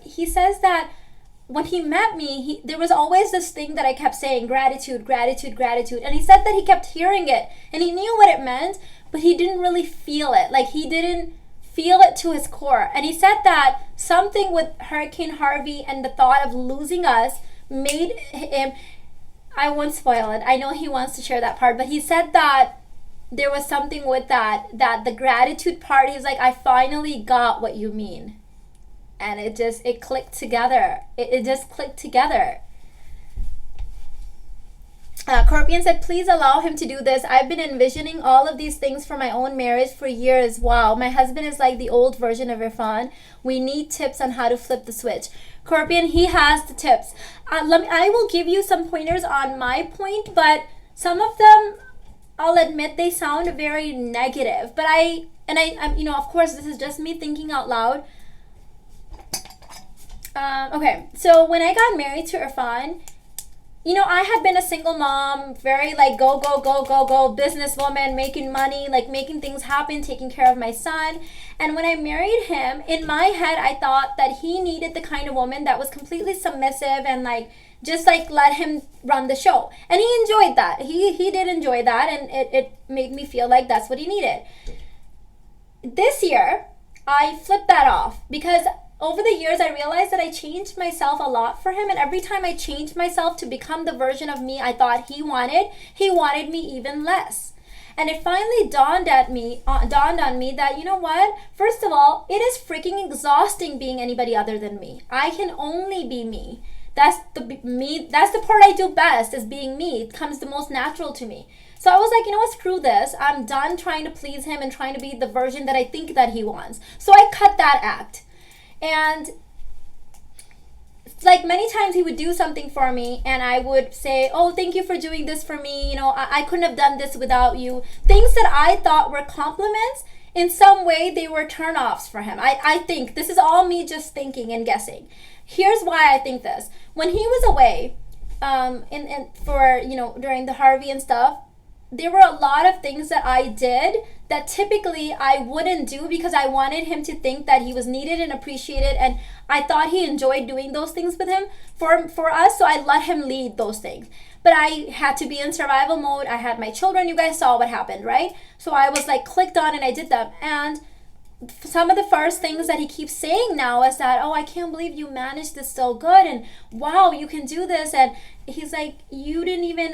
he says that when he met me, there was always this thing that I kept saying, gratitude, gratitude, gratitude. And he said that he kept hearing it and he knew what it meant, but he didn't really feel it. Like, he didn't feel it to his core. And he said that something with Hurricane Harvey and the thought of losing us made him, I won't spoil it. I know he wants to share that part, but he said that there was something with that the gratitude part, he's like, I finally got what you mean. And it clicked together. It just clicked together. Corpian said, please allow him to do this. I've been envisioning all of these things for my own marriage for years. Wow, my husband is like the old version of Irfan. We need tips on how to flip the switch. Scorpion, he has the tips. I will give you some pointers on my point, but some of them, I'll admit, they sound very negative. But I'm, of course, this is just me thinking out loud. Okay, so when I got married to Irfan, I had been a single mom, very like go, go, go, go, go, businesswoman, making money, like making things happen, taking care of my son. And when I married him, in my head, I thought that he needed the kind of woman that was completely submissive and like, just like let him run the show. And he enjoyed that. He did enjoy that, and it made me feel like that's what he needed. This year, I flipped that off because over the years, I realized that I changed myself a lot for him. And every time I changed myself to become the version of me I thought he wanted me even less. And it finally dawned on me that, you know what? First of all, it is freaking exhausting being anybody other than me. I can only be me. That's the part I do best, is being me. It comes the most natural to me. So I was like, you know what, screw this. I'm done trying to please him and trying to be the version that I think that he wants. So I cut that act. And like many times he would do something for me and I would say, oh, thank you for doing this for me. I couldn't have done this without you. Things that I thought were compliments, in some way they were turnoffs for him. I think this is all me just thinking and guessing. Here's why I think this. When he was away, during the Harvey and stuff, there were a lot of things that I did that typically I wouldn't do because I wanted him to think that he was needed and appreciated, and I thought he enjoyed doing those things with him for us, so I let him lead those things. But I had to be in survival mode. I had my children. You guys saw what happened, right? So I was like clicked on and I did them. And some of the first things that he keeps saying now is that, oh, I can't believe you managed this so good, and wow, you can do this. And he's like, you didn't even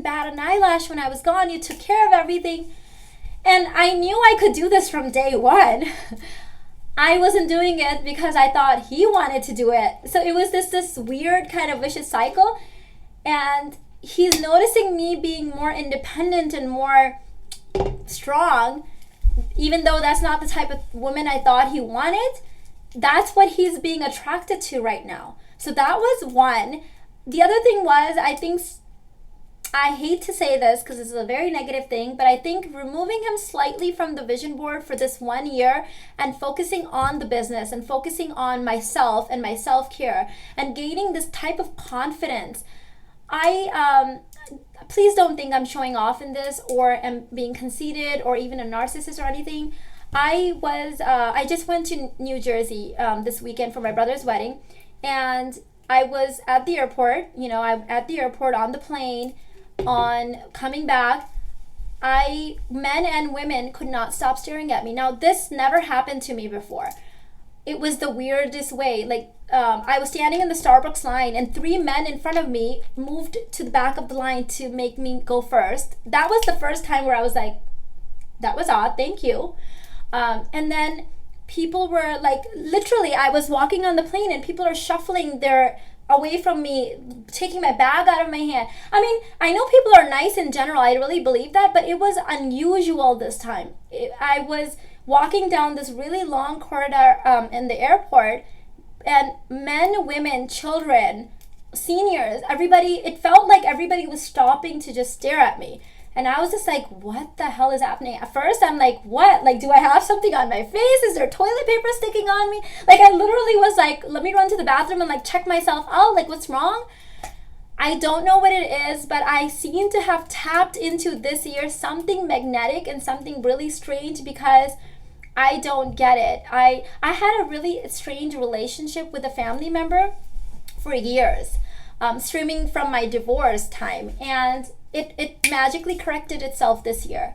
bat an eyelash when I was gone. You took care of everything. And I knew I could do this from day one. I wasn't doing it because I thought he wanted to do it. So it was this weird kind of vicious cycle. And he's noticing me being more independent and more strong, even though that's not the type of woman I thought he wanted. That's what he's being attracted to right now. So that was one. The other thing was, I hate to say this because this is a very negative thing, but I think removing him slightly from the vision board for this 1 year and focusing on the business and focusing on myself and my self-care and gaining this type of confidence. Please don't think I'm showing off in this or am being conceited or even a narcissist or anything. I just went to New Jersey this weekend for my brother's wedding, and I was at the airport. I'm at the airport on the plane. On coming back, men and women could not stop staring at me. Now, this never happened to me before. It was the weirdest way. Like, I was standing in the Starbucks line and 3 men in front of me moved to the back of the line to make me go first. That was the first time where I was like, that was odd, thank you. And then people were like, literally, I was walking on the plane and people are shuffling away from me, taking my bag out of my hand. I mean, I know people are nice in general. I really believe that, but it was unusual this time. I was walking down this really long corridor in the airport, and men, women, children, seniors, everybody, it felt like everybody was stopping to just stare at me. And I was just like, what the hell is happening? At first, I'm like, what? Like, do I have something on my face? Is there toilet paper sticking on me? Like, I literally was like, let me run to the bathroom and like check myself out. Like, what's wrong? I don't know what it is, but I seem to have tapped into this year something magnetic and something really strange because I don't get it. I had a really strange relationship with a family member for years, stemming from my divorce time. And it magically corrected itself this year.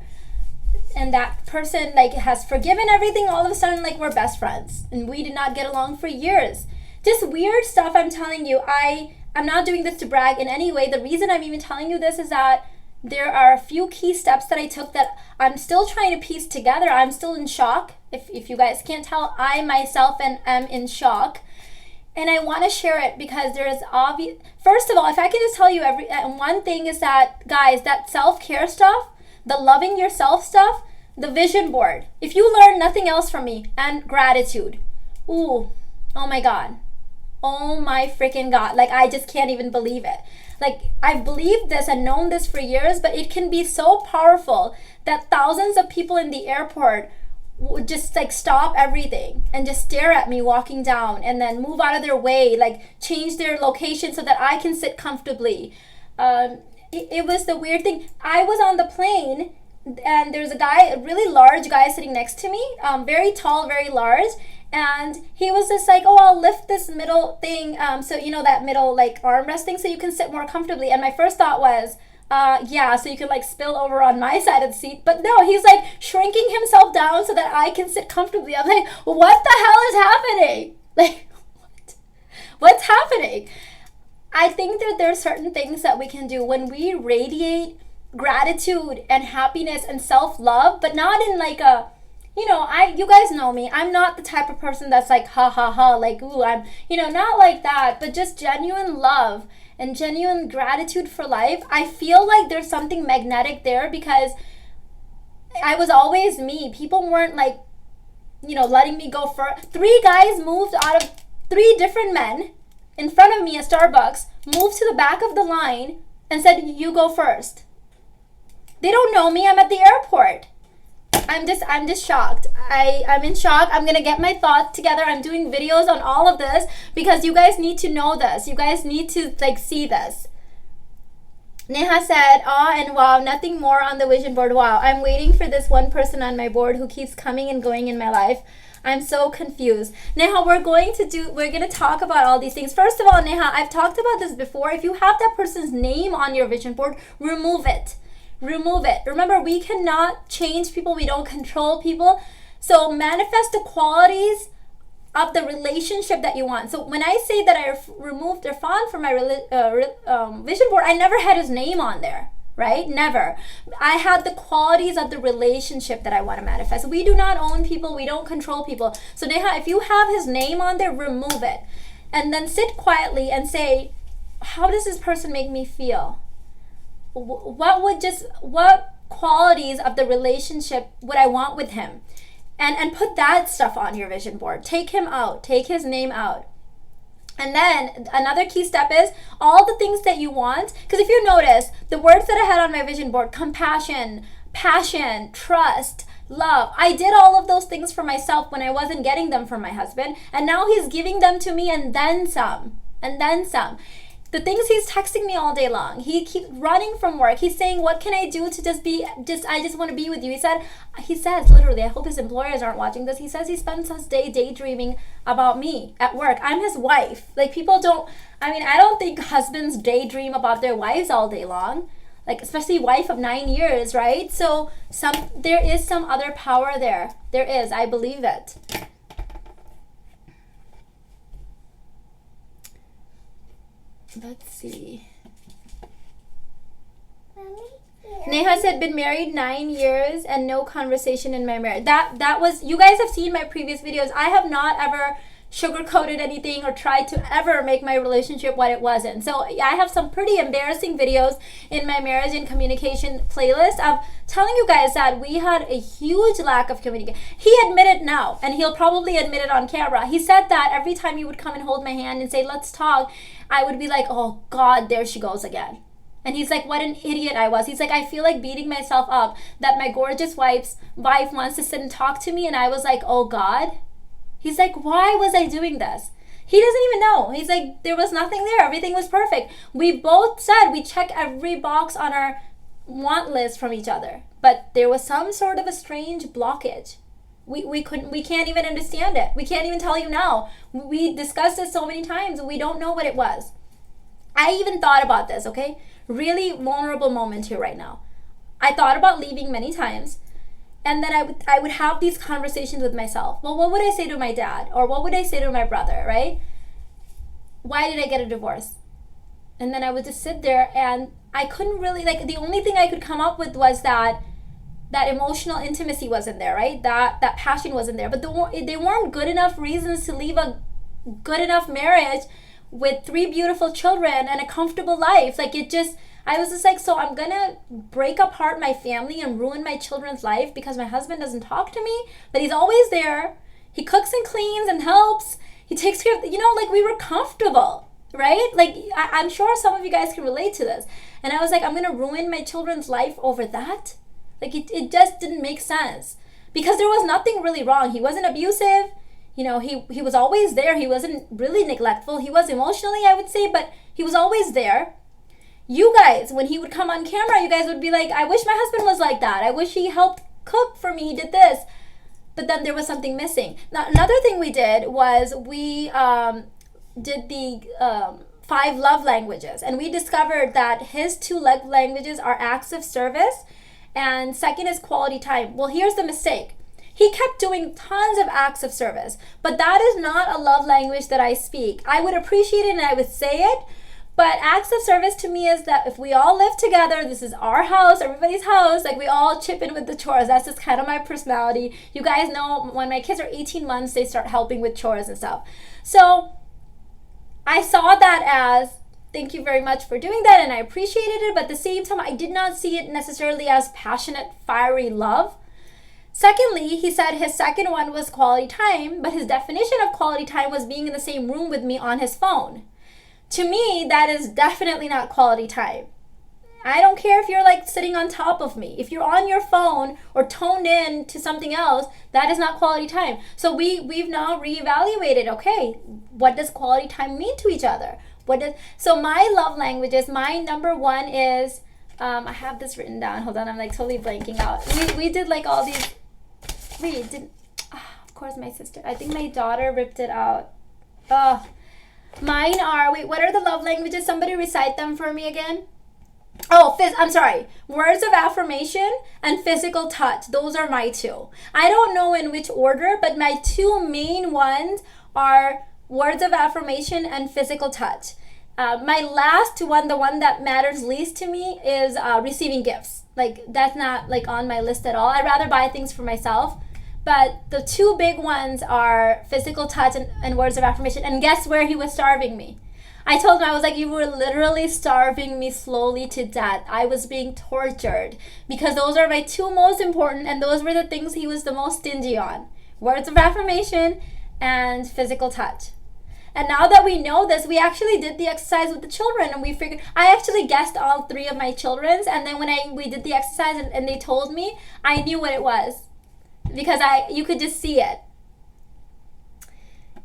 And that person like has forgiven everything. All of a sudden, like, we're best friends. And we did not get along for years. Just weird stuff, I'm telling you. I'm not doing this to brag in any way. The reason I'm even telling you this is that there are a few key steps that I took that I'm still trying to piece together. I'm still in shock. If you guys can't tell, I myself am in shock. And I want to share it because there is obvious. First of all, if I can just tell you one thing is that, guys, that self-care stuff, the loving yourself stuff, the vision board. If you learn nothing else from me, and gratitude. Ooh, oh my God. oh my freaking God. Like, I just can't even believe it. Like, I've believed this and known this for years, but it can be so powerful that thousands of people in the airport would just like stop everything and just stare at me walking down, and then move out of their way, like change their location so that I can sit comfortably. It was the weird thing. I was on the plane, and there's a really large guy sitting next to me, very tall, very large, and he was just like, oh, I'll lift this middle thing, so that middle like armrest thing, so you can sit more comfortably. And my first thought was, yeah, so you can like spill over on my side of the seat. But no, he's like shrinking himself down so that I can sit comfortably. I'm like, what the hell is happening? Like, what's happening? I think that there are certain things that we can do when we radiate gratitude and happiness and self-love, but not in like a, you guys know me. I'm not the type of person that's like, ha ha ha, like, ooh, I'm, not like that, but just genuine love and genuine gratitude for life. I feel like there's something magnetic there because I was always me. People weren't like, letting me go for 3 guys moved out of 3 different men in front of me at Starbucks, moved to the back of the line and said, you go first. They don't know me. I'm at the airport. I'm just shocked. I'm in shock. I'm gonna get my thoughts together. I'm doing videos on all of this because you guys need to know this. You guys need to like see this. Neha said, aw and wow, nothing more on the vision board. Wow, I'm waiting for this one person on my board who keeps coming and going in my life. I'm so confused. Neha, we're going to talk about all these things. First of all, Neha, I've talked about this before. If you have that person's name on your vision board, remove it. Remove it. Remember, we cannot change people. We don't control people. So manifest the qualities of the relationship that you want. So when I say that I removed Irfan from my vision board, I never had his name on there, right? Never. I had the qualities of the relationship that I want to manifest. We do not own people. We don't control people. So Neha, if you have his name on there, remove it. And then sit quietly and say, how does this person make me feel? What qualities of the relationship would I want with him? And put that stuff on your vision board. Take him out. Take his name out. And then another key step is all the things that you want. Because if you notice, the words that I had on my vision board, compassion, passion, trust, love. I did all of those things for myself when I wasn't getting them from my husband. And now he's giving them to me and then some. And then some. The things he's texting me all day long. He keeps running from work. He's saying, what can I do to I just want to be with you. He says, literally, I hope his employers aren't watching this. He says he spends his day daydreaming about me at work. I'm his wife. Like, I don't think husbands daydream about their wives all day long. Like, especially wife of 9 years, right? So there is some other power there. There is, I believe it. Let's see. Neha said, been married 9 years and no conversation in my marriage. That was, you guys have seen my previous videos. I have not ever sugarcoated anything or tried to ever make my relationship what it wasn't. So I have some pretty embarrassing videos in my marriage and communication playlist of telling you guys that we had a huge lack of communication. He admitted now, and he'll probably admit it on camera. He said that every time he would come and hold my hand and say, let's talk, I would be like, oh God, there she goes again. And he's like, what an idiot I was. He's like, I feel like beating myself up that my gorgeous wife wants to sit and talk to me. And I was like, oh God. He's like, why was I doing this? He doesn't even know. He's like, there was nothing there. Everything was perfect. We both said we check every box on our want list from each other. But there was some sort of a strange blockage. We can't even understand it. We can't even tell you now. We discussed it so many times and we don't know what it was. I even thought about this, okay? Really vulnerable moment here right now. I thought about leaving many times. And then I would have these conversations with myself. Well, what would I say to my dad? Or what would I say to my brother, right? Why did I get a divorce? And then I would just sit there and I couldn't really, like, the only thing I could come up with was that emotional intimacy wasn't there, right? That passion wasn't there. But they weren't good enough reasons to leave a good enough marriage with 3 beautiful children and a comfortable life. Like, I was just like, so I'm gonna break apart my family and ruin my children's life because my husband doesn't talk to me, but he's always there. He cooks and cleans and helps. He takes care of, like we were comfortable, right? Like I'm sure some of you guys can relate to this. And I was like, I'm going to ruin my children's life over that? Like it just didn't make sense. Because there was nothing really wrong. He wasn't abusive. He was always there. He wasn't really neglectful. He was emotionally, I would say, but he was always there. You guys, when he would come on camera, you guys would be like, I wish my husband was like that. I wish he helped cook for me, he did this. But then there was something missing. Now, another thing we did was we did the 5 love languages. And we discovered that his 2 love languages are acts of service. And second is quality time. Well, here's the mistake. He kept doing tons of acts of service. But that is not a love language that I speak. I would appreciate it and I would say it. But acts of service to me is that if we all live together, this is our house, everybody's house, like we all chip in with the chores. That's just kind of my personality. You guys know when my kids are 18 months, they start helping with chores and stuff. So I saw that as, thank you very much for doing that, and I appreciated it. But at the same time, I did not see it necessarily as passionate, fiery love. Secondly, he said his second one was quality time, but his definition of quality time was being in the same room with me on his phone. To me, that is definitely not quality time. I don't care if you're like sitting on top of me. If you're on your phone or toned in to something else, that is not quality time. So we've now reevaluated, okay, what does quality time mean to each other? So my love languages, my number 1 is, I have this written down. Hold on, I'm like totally blanking out. We did like all these, of course my sister, I think my daughter ripped it out. Mine are, what are the love languages? Somebody recite them for me again. I'm sorry. Words of affirmation and physical touch. Those are my 2. I don't know in which order, but my 2 main ones are words of affirmation and physical touch. My last one, the one that matters least to me, is receiving gifts. Like that's not like on my list at all. I'd rather buy things for myself. But the 2 big ones are physical touch and words of affirmation. And guess where he was starving me? I told him, I was like, you were literally starving me slowly to death. I was being tortured because those are my 2 most important, and those were the things he was the most stingy on. Words of affirmation and physical touch. And now that we know this, we actually did the exercise with the children, and we figured, I actually guessed all 3 of my children's, and then when we did the exercise and they told me, I knew what it was. Because you could just see it.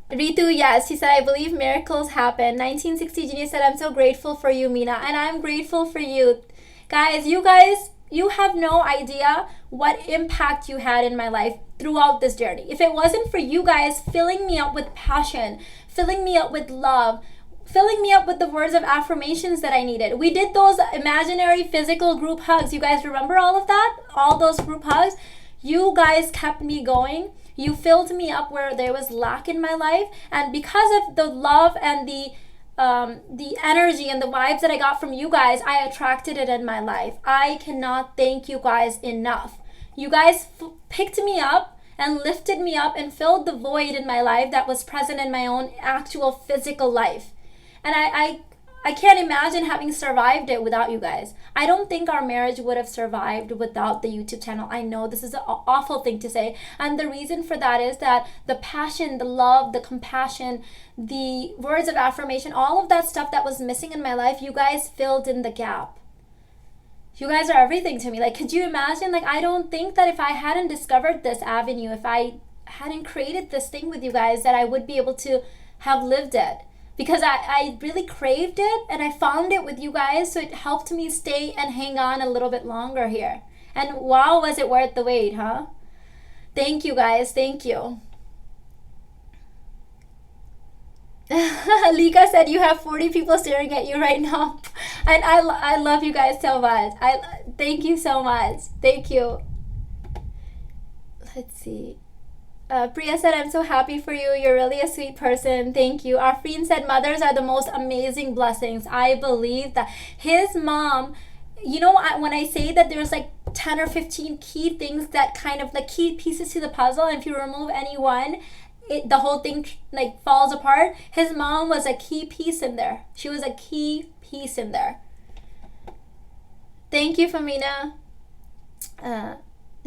Ritu, yes, she said, I believe miracles happen. 1960 Genius said, I'm so grateful for you, Mina. And I'm grateful for you. Guys, you have no idea what impact you had in my life throughout this journey. If it wasn't for you guys filling me up with passion, filling me up with love, filling me up with the words of affirmations that I needed. We did those imaginary physical group hugs. You guys remember all of that? All those group hugs? You guys kept me going. You filled me up where there was lack in my life. And because of the love and the energy and the vibes that I got from you guys, I attracted it in my life. I cannot thank you guys enough. You guys picked me up and lifted me up and filled the void in my life that was present in my own actual physical life. And I can't imagine having survived it without you guys. I don't think our marriage would have survived without the YouTube channel. I know this is an awful thing to say. And the reason for that is that the passion, the love, the compassion, the words of affirmation, all of that stuff that was missing in my life, you guys filled in the gap. You guys are everything to me. Like, could you imagine? Like, I don't think that if I hadn't discovered this avenue, if I hadn't created this thing with you guys, that I would be able to have lived it. Because I really craved it, and I found it with you guys, so it helped me stay and hang on a little bit longer here. And wow, was it worth the wait, huh? Thank you guys, thank you. Lika said you have 40 people staring at you right now. And I love you guys so much. Thank you so much. Thank you. Let's see. Priya said, I'm so happy for you. You're really a sweet person. Thank you. Afreen said, mothers are the most amazing blessings. I believe that. His mom, you know, when I say that there's like 10 or 15 key things that kind of like key pieces to the puzzle, and if you remove any one, the whole thing like falls apart. His mom was a key piece in there. She was a key piece in there. Thank you, Famina.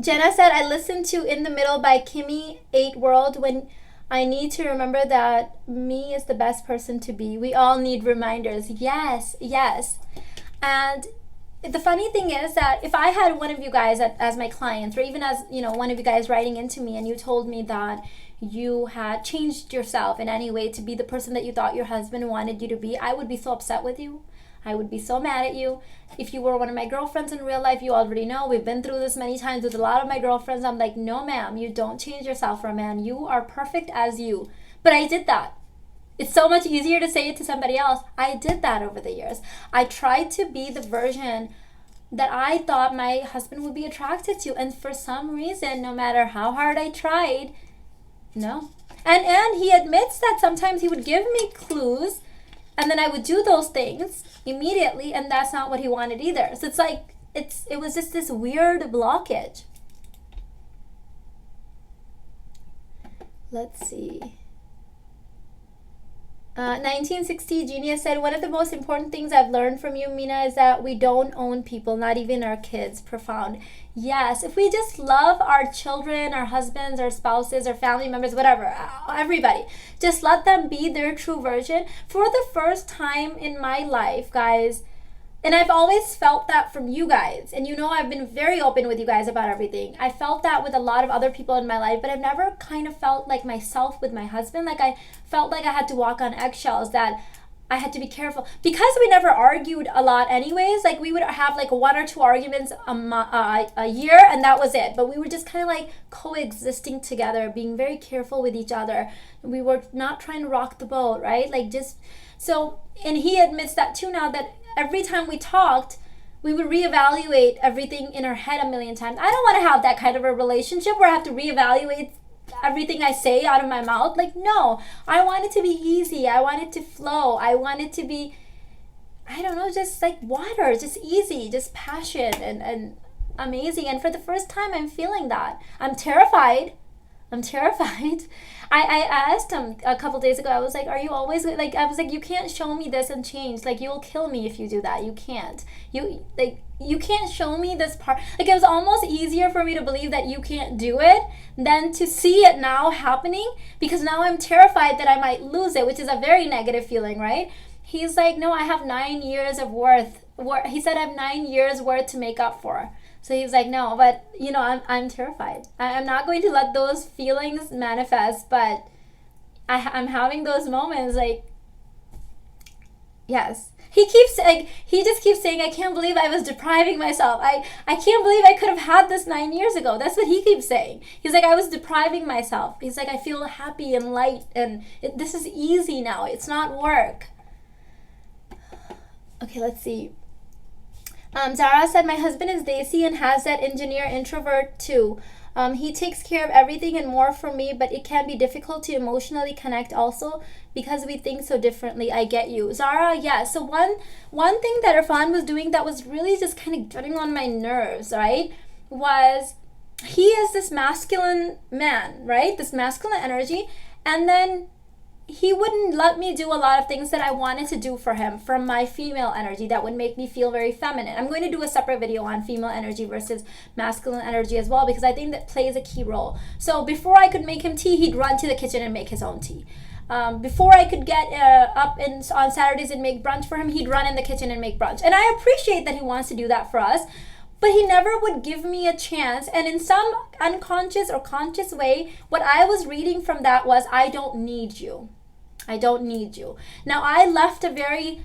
Jenna said, I listened to In the Middle by Kimmy 8 World when I need to remember that me is the best person to be. We all need reminders. Yes, yes. And the funny thing is that if I had one of you guys as my clients, or even as, one of you guys writing into me and you told me that you had changed yourself in any way to be the person that you thought your husband wanted you to be, I would be so upset with you. I would be so mad at you. If you were one of my girlfriends in real life, you already know. We've been through this many times with a lot of my girlfriends. I'm like, no, ma'am, you don't change yourself for a man. You are perfect as you. But I did that. It's so much easier to say it to somebody else. I did that over the years. I tried to be the version that I thought my husband would be attracted to. And for some reason, no matter how hard I tried, no. And he admits that sometimes he would give me clues, and then I would do those things immediately, and that's not what he wanted either. So it's like, it was just this weird blockage. Let's see. 1960 Genius said, one of the most important things I've learned from you, Mina, is that we don't own people, not even our kids. Profound. Yes, if we just love our children, our husbands, our spouses, our family members, whatever, everybody, just let them be their true version. For the first time in my life, guys, and I've always felt that from you guys, and I've been very open with you guys about everything. I felt that with a lot of other people in my life, but I've never kind of felt like myself with my husband. Like I felt like I had to walk on eggshells, that I had to be careful. Because we never argued a lot anyways, like we would have like one or two arguments a year, and that was it. But we were just kind of like coexisting together, being very careful with each other. We were not trying to rock the boat, right? Like just, so, and he admits that too now, that every time we talked, we would reevaluate everything in our head a million times. I don't want to have that kind of a relationship where I have to reevaluate everything I say out of my mouth. Like, no, I want it to be easy. I want it to flow. I want it to be, I don't know, just like water, just easy, just passion and amazing. And for the first time, I'm feeling that. I'm terrified. I asked him a couple days ago, I was like, are you always, like, I was like, you can't show me this and change. Like, you'll kill me if you do that. You can't. You can't show me this part. Like, it was almost easier for me to believe that you can't do it than to see it now happening, because now I'm terrified that I might lose it, which is a very negative feeling, right? He's like, no, I have 9 years of worth. He said I have 9 years worth to make up for. So he's like, no, but I'm terrified. I'm not going to let those feelings manifest, but I'm having those moments, like, yes. He just keeps saying, I can't believe I was depriving myself. I can't believe I could have had this 9 years ago. That's what he keeps saying. He's like, I was depriving myself. He's like, I feel happy and light, and this is easy now. It's not work. Okay, let's see. Zara said, my husband is Desi and has that engineer introvert too. He takes care of everything and more for me, but it can be difficult to emotionally connect also because we think so differently. I get you. Zara, yeah. So one thing that Irfan was doing that was really just kind of getting on my nerves, right, was he is this masculine man, right? This masculine energy. And then he wouldn't let me do a lot of things that I wanted to do for him from my female energy that would make me feel very feminine. I'm going to do a separate video on female energy versus masculine energy as well, because I think that plays a key role. So before I could make him tea, he'd run to the kitchen and make his own tea. Before I could get up on Saturdays and make brunch for him, he'd run in the kitchen and make brunch. And I appreciate that he wants to do that for us, but he never would give me a chance. And in some unconscious or conscious way, what I was reading from that was, I don't need you. I don't need you. Now, I left a very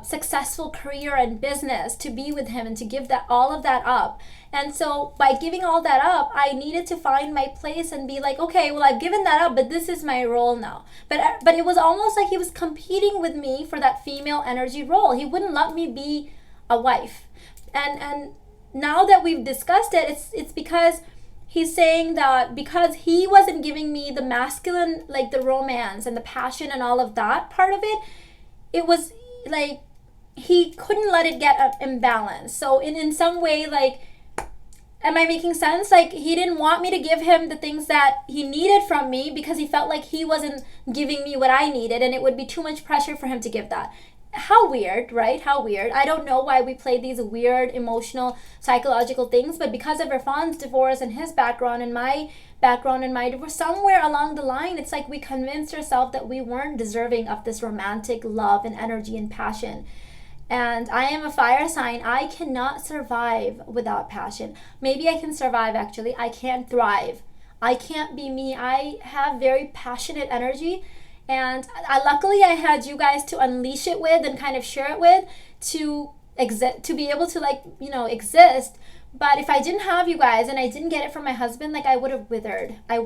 successful career and business to be with him and to give that all of that up. And so by giving all that up, I needed to find my place and be like, okay, well, I've given that up, but this is my role now. But it was almost like he was competing with me for that female energy role. He wouldn't let me be a wife. And now that we've discussed it, it's because he's saying that because he wasn't giving me the masculine, like the romance and the passion and all of that part of it, it was like he couldn't let it get imbalanced. So in some way, like, am I making sense? Like, he didn't want me to give him the things that he needed from me because he felt like he wasn't giving me what I needed, and it would be too much pressure for him to give that. how weird, right? How weird. I don't know why we play these weird emotional psychological things, but because of Irfan's divorce and his background and my background and my divorce, somewhere along the line it's like we convinced ourselves that we weren't deserving of this romantic love and energy and passion. And I am a fire sign. I cannot survive without passion. Maybe I can survive, actually. I can't thrive. I can't be me. I have very passionate energy, and luckily I had you guys to unleash it with and kind of share it with, to exist, to be able to, like, exist. But if I didn't have you guys and I didn't get it from my husband, like, I would have withered. I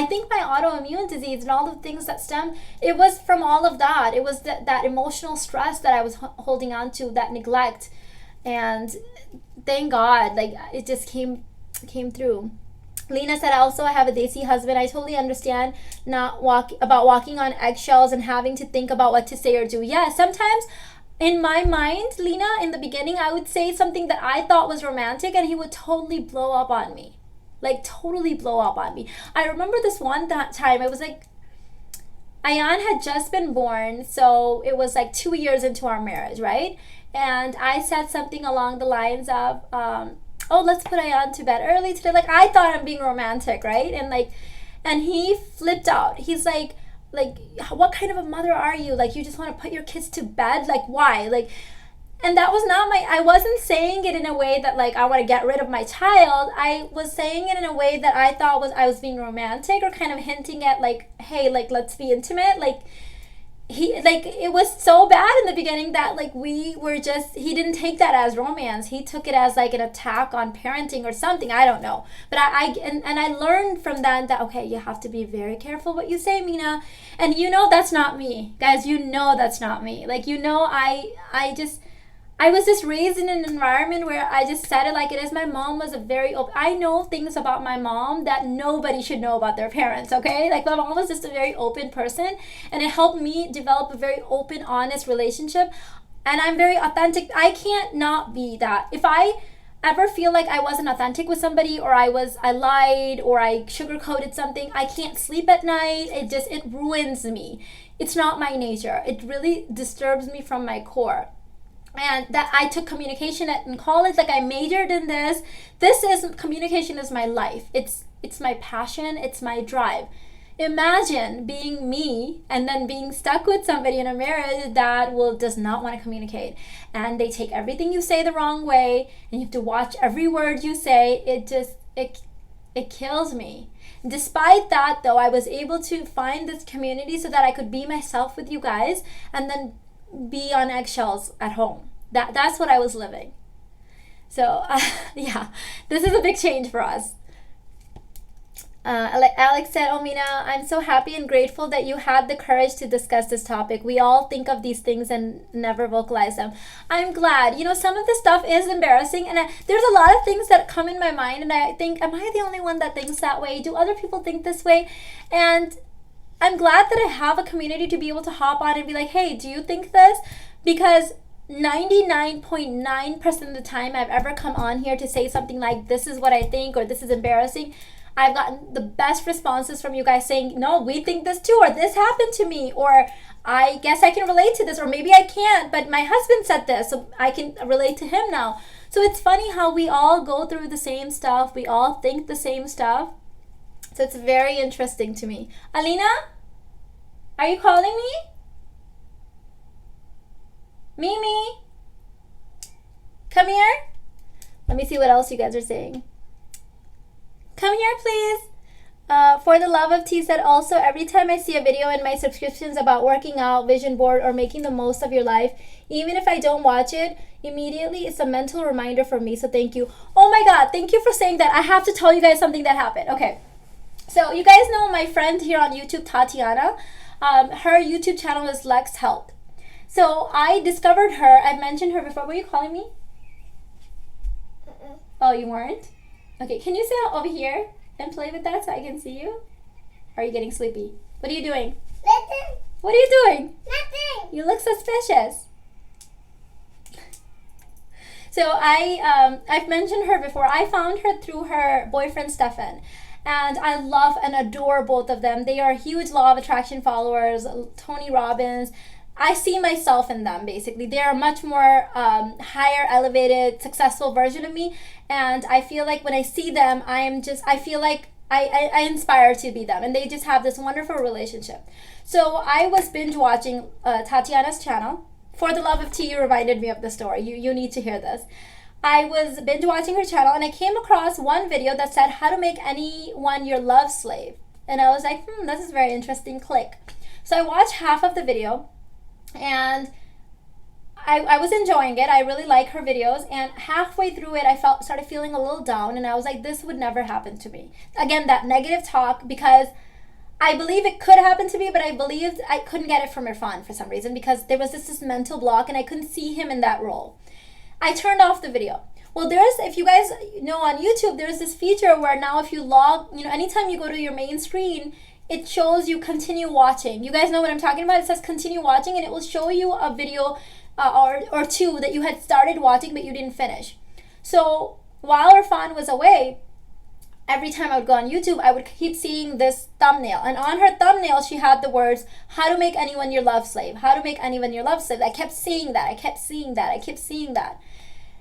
think my autoimmune disease and all the things that stem, it was from all of that. It was that emotional stress that I was holding on to, that neglect. And thank God, like, it just came through. Lena said, also, I have a desi husband. I totally understand about walking on eggshells and having to think about what to say or do. Yeah, sometimes in my mind, Lena, in the beginning, I would say something that I thought was romantic and he would totally blow up on me. Like, totally blow up on me. I remember this one time, it was like, Ayan had just been born, so it was like 2 years into our marriage, right? And I said something along the lines of, oh, let's put Ayan to bed early today. Like, I thought I'm being romantic, right? And he flipped out. He's like, what kind of a mother are you? Like, you just want to put your kids to bed? Like, why? Like, and that was not I wasn't saying it in a way that, like, I want to get rid of my child. I was saying it in a way that I thought I was being romantic, or kind of hinting at, like, hey, like, let's be intimate. Like, it was so bad in the beginning that, like, he didn't take that as romance. He took it as, like, an attack on parenting or something. I don't know. But I learned from that, okay, you have to be very careful what you say, Mina. And that's not me. Guys, that's not me. Like, I was just raised in an environment where I just said it like it is. My mom was I know things about my mom that nobody should know about their parents, okay? Like, my mom was just a very open person, and it helped me develop a very open, honest relationship. And I'm very authentic. I can't not be that. If I ever feel like I wasn't authentic with somebody, or I lied, or I sugarcoated something, I can't sleep at night. It ruins me. It's not my nature. It really disturbs me from my core. And that I took communication in college. Like, I majored in this. Communication is my life. It's my passion. It's my drive. Imagine being me and then being stuck with somebody in a marriage that does not want to communicate, and they take everything you say the wrong way, and you have to watch every word you say. It kills me. Despite that, though, I was able to find this community so that I could be myself with you guys, and then be on eggshells at home. That's what I was living. So yeah, this is a big change for us. Alex said, "Oh, Mina, I'm so happy and grateful that you had the courage to discuss this topic. We all think of these things and never vocalize them." I'm glad. Some of the stuff is embarrassing, and there's a lot of things that come in my mind, and I think, am I the only one that thinks that way? Do other people think this way? And I'm glad that I have a community to be able to hop on and be like, hey, do you think this? Because 99.9% of the time I've ever come on here to say something like, this is what I think, or this is embarrassing, I've gotten the best responses from you guys saying, no, we think this too, or this happened to me, or I guess I can relate to this, or maybe I can't, but my husband said this, so I can relate to him now. So it's funny how we all go through the same stuff. We all think the same stuff. So it's very interesting to me. Alina, are you calling me? Mimi, come here. Let me see what else you guys are saying. Come here, please. For the love of tea said, also, every time I see a video in my subscriptions about working out, vision board, or making the most of your life, even if I don't watch it immediately, it's a mental reminder for me. So thank you. Oh my God, thank you for saying that. I have to tell you guys something that happened. Okay. So you guys know my friend here on YouTube, Tatiana. Her YouTube channel is Lex Health. So I discovered her. I mentioned her before. Were you calling me? Oh, you weren't? Okay, can you sit over here and play with that so I can see you? Or are you getting sleepy? What are you doing? Nothing. What are you doing? Nothing. You look suspicious. So I've mentioned her before. I found her through her boyfriend, Stefan. And I love and adore both of them. They are huge Law of Attraction followers. Tony Robbins. I see myself in them, basically. They are a much more higher, elevated, successful version of me. And I feel like when I see them, I feel like I inspire to be them. And they just have this wonderful relationship. So I was binge watching Tatiana's channel. For the love of tea, you reminded me of the story. You need to hear this. I was binge watching her channel and I came across one video that said how to make anyone your love slave. And I was like, this is very interesting. Click. So I watched half of the video and I was enjoying it. I really like her videos, and halfway through it I started feeling a little down, and I was like, this would never happen to me. Again, that negative talk, because I believe it could happen to me, but I believed I couldn't get it from Irfan for some reason, because there was this mental block and I couldn't see him in that role. I turned off the video. Well, if you guys know on YouTube, there's this feature where now if you anytime you go to your main screen, it shows you continue watching. You guys know what I'm talking about? It says continue watching, and it will show you a video or two that you had started watching but you didn't finish. So while Irfan was away, every time I would go on YouTube, I would keep seeing this thumbnail. And on her thumbnail, she had the words, how to make anyone your love slave. How to make anyone your love slave. I kept seeing that. I kept seeing that.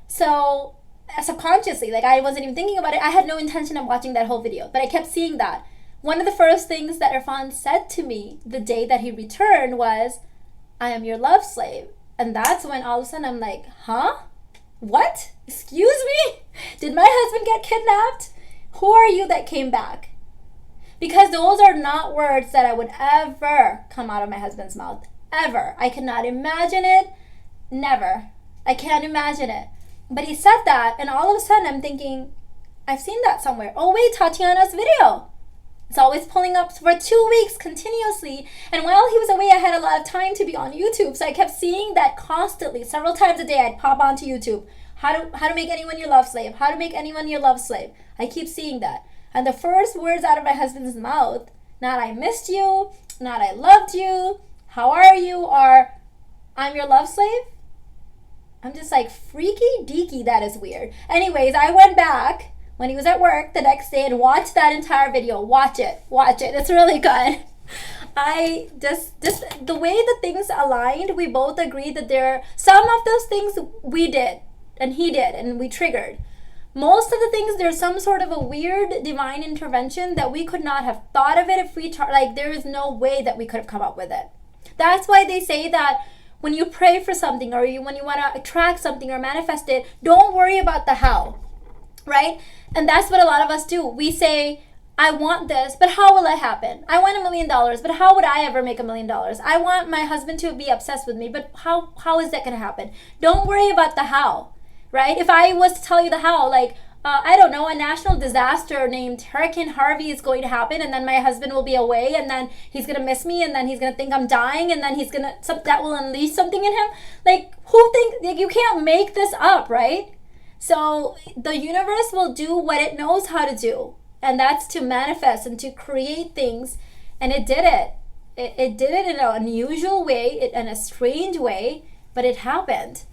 So subconsciously, like I wasn't even thinking about it. I had no intention of watching that whole video, but I kept seeing that. One of the first things that Irfan said to me the day that he returned was, I am your love slave. And that's when all of a sudden I'm like, huh? What? Excuse me? Did my husband get kidnapped? Who are you that came back? Because those are not words that I would ever come out of my husband's mouth. Ever. I cannot imagine it. Never. I can't imagine it. But he said that, and all of a sudden I'm thinking, I've seen that somewhere. Oh wait, Tatiana's video. It's always pulling up for 2 weeks continuously. And while he was away, I had a lot of time to be on YouTube. So I kept seeing that constantly. Several times a day, I'd pop onto YouTube. How to make anyone your love slave. How to make anyone your love slave. I keep seeing that. And the first words out of my husband's mouth, not I missed you, not I loved you, how are you, or I'm your love slave. I'm just like, freaky deaky, that is weird. Anyways, I went back when he was at work the next day and watched that entire video. Watch it. It's really good. I just the way the things aligned, we both agreed that some of those things we did and he did and we triggered. Most of the things, there's some sort of a weird divine intervention that we could not have thought of it if we there is no way that we could have come up with it. That's why they say that when you pray for something or when you want to attract something or manifest it, don't worry about the how, right? And that's what a lot of us do. We say, I want this, but how will it happen? I want $1 million, but how would I ever make $1 million? I want my husband to be obsessed with me, but how is that going to happen? Don't worry about the how, right? If I was to tell you the how, I don't know, a national disaster named Hurricane Harvey is going to happen, and then my husband will be away, and then he's going to miss me, and then he's going to think I'm dying, and then that will unleash something in him. You can't make this up, right? So the universe will do what it knows how to do, and that's to manifest and to create things, and it did it. It did it in an unusual way, in a strange way, but it happened.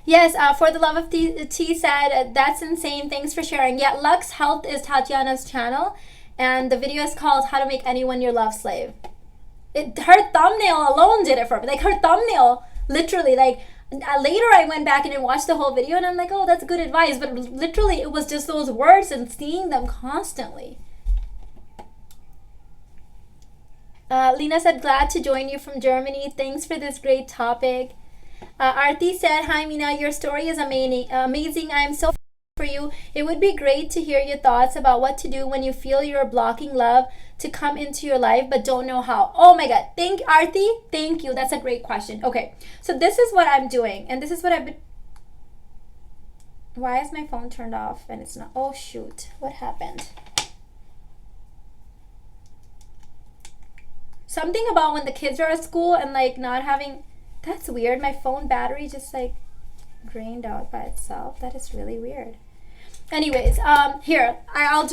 Yes, for the love of tea said, that's insane. Thanks for sharing. Yeah, Lux Health is Tatiana's channel, and the video is called How to Make Anyone Your Love Slave. Her thumbnail alone did it for me. Her thumbnail, literally, later I went back and I watched the whole video, and I'm like, oh, that's good advice. But literally, it was just those words and seeing them constantly. Lena said, glad to join you from Germany. Thanks for this great topic. Arti said, hi Mina, your story is amazing. I am so for you. It would be great to hear your thoughts about what to do when you feel you're blocking love to come into your life but don't know how. Oh my god, Arti, thank you. That's a great question. Okay, so this is what I'm doing, and this is what I've been. Why is my phone turned off and it's not? Oh shoot, what happened? Something about when the kids are at school and not having. That's weird. My phone battery just drained out by itself. That is really weird. Anyways, here, I'll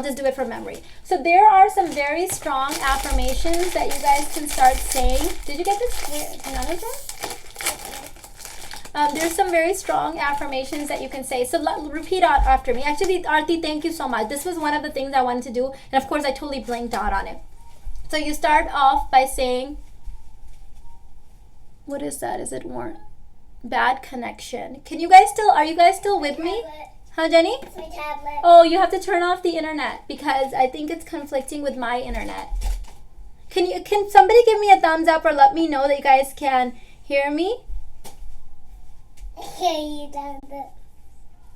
just do it from memory. So there are some very strong affirmations that you guys can start saying. Did you get this? None of them? There's some very strong affirmations that you can say. So repeat out after me. Actually, Arti, thank you so much. This was one of the things I wanted to do. And of course, I totally blanked out on it. So you start off by saying, what is that? Is it more bad connection? Are you guys still with me? Huh, Jenny? It's my tablet. Oh, you have to turn off the internet because I think it's conflicting with my internet. Can somebody give me a thumbs up or let me know that you guys can hear me? Here you down the.